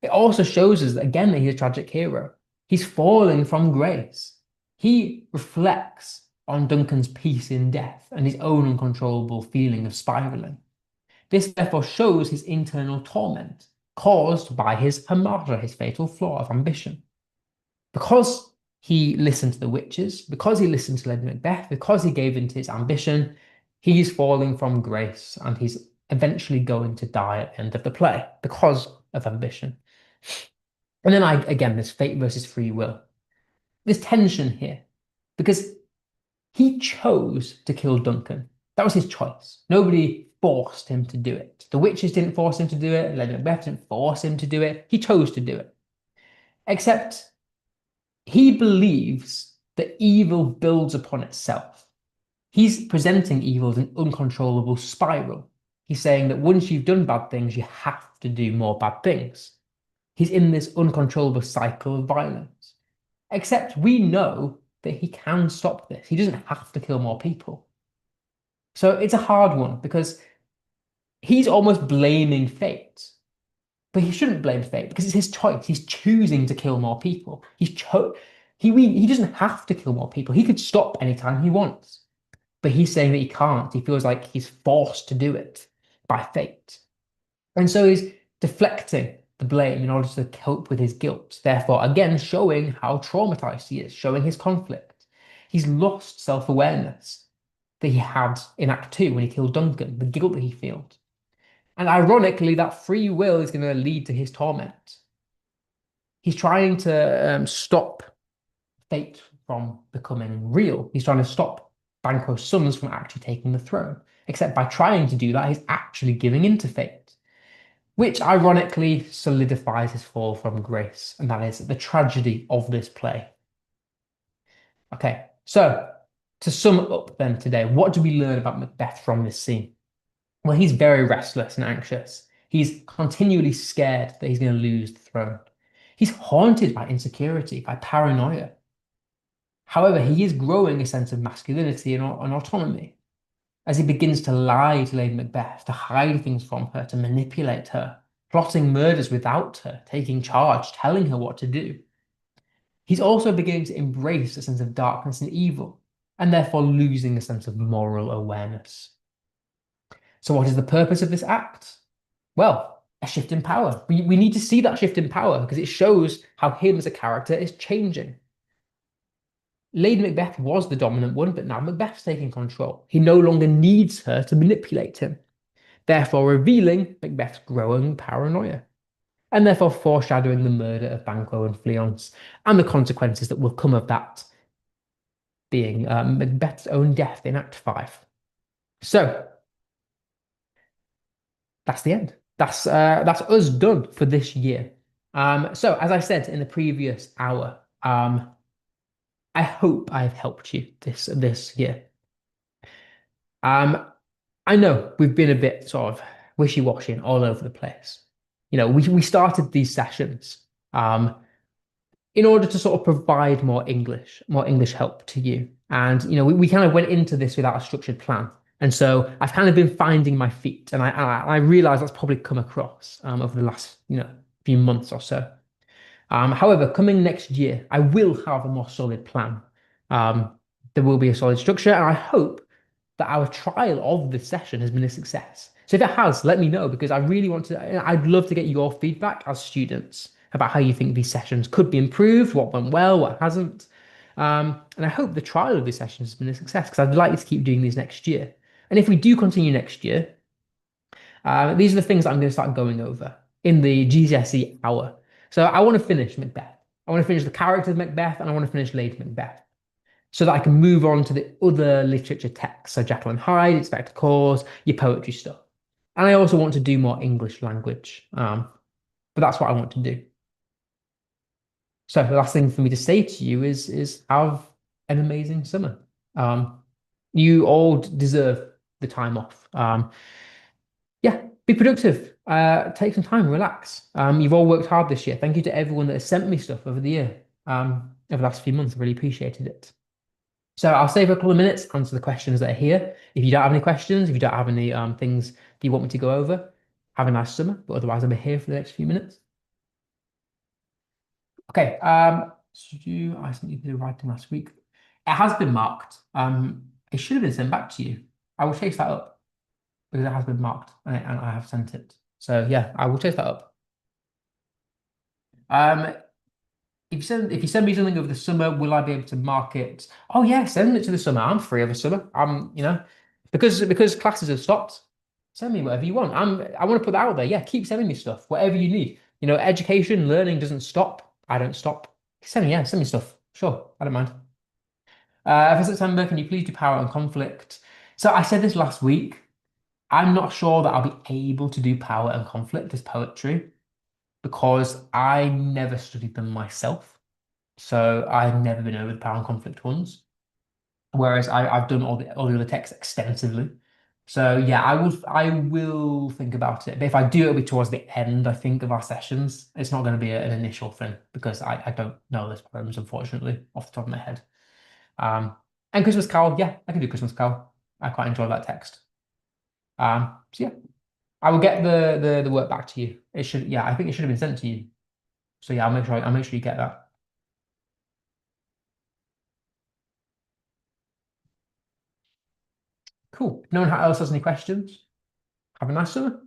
It also shows us that, again, that he's a tragic hero. He's falling from grace. He reflects on Duncan's peace in death and his own uncontrollable feeling of spiraling. This therefore shows his internal torment caused by his hamartia, his fatal flaw of ambition. Because he listened to the witches, because he listened to Lady Macbeth, because he gave in to his ambition, he's falling from grace and he's eventually going to die at the end of the play because of ambition. And then again, there's fate versus free will. There's tension here because he chose to kill Duncan. That was his choice. Nobody forced him to do it. The witches didn't force him to do it. Lady Macbeth didn't force him to do it. He chose to do it. Except he believes that evil builds upon itself. He's presenting evil as an uncontrollable spiral. He's saying that once you've done bad things, you have to do more bad things. He's in this uncontrollable cycle of violence. Except we know that he can stop this. He doesn't have to kill more people. So it's a hard one because he's almost blaming fate. But he shouldn't blame fate because it's his choice. He's choosing to kill more people. He doesn't have to kill more people. He could stop anytime he wants. But he's saying that he can't. He feels like he's forced to do it by fate. And so he's deflecting the blame in order to cope with his guilt. Therefore, again, showing how traumatized he is, showing his conflict. He's lost self-awareness that he had in Act 2 when he killed Duncan, the guilt that he felt. And ironically, that free will is going to lead to his torment. He's trying to stop fate from becoming real. He's trying to stop Banquo's sons from actually taking the throne. Except by trying to do that, he's actually giving in to fate, which ironically solidifies his fall from grace. And that is the tragedy of this play. Okay, so to sum up then today, what do we learn about Macbeth from this scene? Well, he's very restless and anxious. He's continually scared that he's going to lose the throne. He's haunted by insecurity, by paranoia. However, he is growing a sense of masculinity and autonomy as he begins to lie to Lady Macbeth, to hide things from her, to manipulate her, plotting murders without her, taking charge, telling her what to do. He's also beginning to embrace a sense of darkness and evil, and therefore losing a sense of moral awareness. So what is the purpose of this act? Well, a shift in power. We need to see that shift in power because it shows how him as a character is changing. Lady Macbeth was the dominant one, but now Macbeth's taking control. He no longer needs her to manipulate him, therefore revealing Macbeth's growing paranoia, and therefore foreshadowing the murder of Banquo and Fleance and the consequences that will come of that being Macbeth's own death in Act 5. So that's the end. That's us done for this year. So as I said in the previous hour, I hope I've helped you this year. I know we've been a bit sort of wishy-washy and all over the place. You know, we started these sessions in order to sort of provide more English help to you. And you know, we kind of went into this without a structured plan. And so I've kind of been finding my feet, and I realize that's probably come across over the last few months or so. However, coming next year, I will have a more solid plan. There will be a solid structure, and I hope that our trial of this session has been a success. So if it has, let me know because I really want to. I'd love to get your feedback as students about how you think these sessions could be improved, what went well, what hasn't. And I hope the trial of this session has been a success because I'd like to keep doing these next year. And if we do continue next year, these are the things that I'm going to start going over in the GCSE hour. So I want to finish Macbeth. I want to finish the character of Macbeth, and I want to finish Lady Macbeth, so that I can move on to the other literature texts, so Jekyll and Hyde, Inspector Calls, your poetry stuff. And I also want to do more English language, but that's what I want to do. So the last thing for me to say to you is have an amazing summer. You all deserve the time off. Yeah, be productive. Take some time, relax. You've all worked hard this year. Thank you to everyone that has sent me stuff over the year, over the last few months. I really appreciated it. So I'll save a couple of minutes, answer the questions that are here. If you don't have any questions, if you don't have any things that you want me to go over, have a nice summer. But otherwise, I'll be here for the next few minutes. Okay. So I sent you the writing last week. It has been marked. It should have been sent back to you. I will chase that up because it has been marked and I have sent it. So yeah, I will chase that up. If you send me something over the summer, will I be able to mark it? Oh yeah, send it to the summer. I'm free over summer. Because classes have stopped. Send me whatever you want. I want to put that out there. Yeah, keep sending me stuff, whatever you need. Education, learning doesn't stop. I don't stop. Send me stuff. Sure, I don't mind. For September, can you please do power and conflict? So I said this last week. I'm not sure that I'll be able to do power and conflict as poetry because I never studied them myself. So I've never been over the power and conflict ones. Whereas I've done all the other texts extensively. So yeah, I will think about it. But if I do, it'll be towards the end, I think, of our sessions. It's not going to be an initial thing because I don't know those poems, unfortunately, off the top of my head. Um, and Christmas Carol, yeah, I can do Christmas Carol. I quite enjoy that text. So yeah, I will get the work back to you. Yeah, I think it should have been sent to you. So yeah, I'll make sure you get that. Cool. If no one else has any questions, have a nice summer.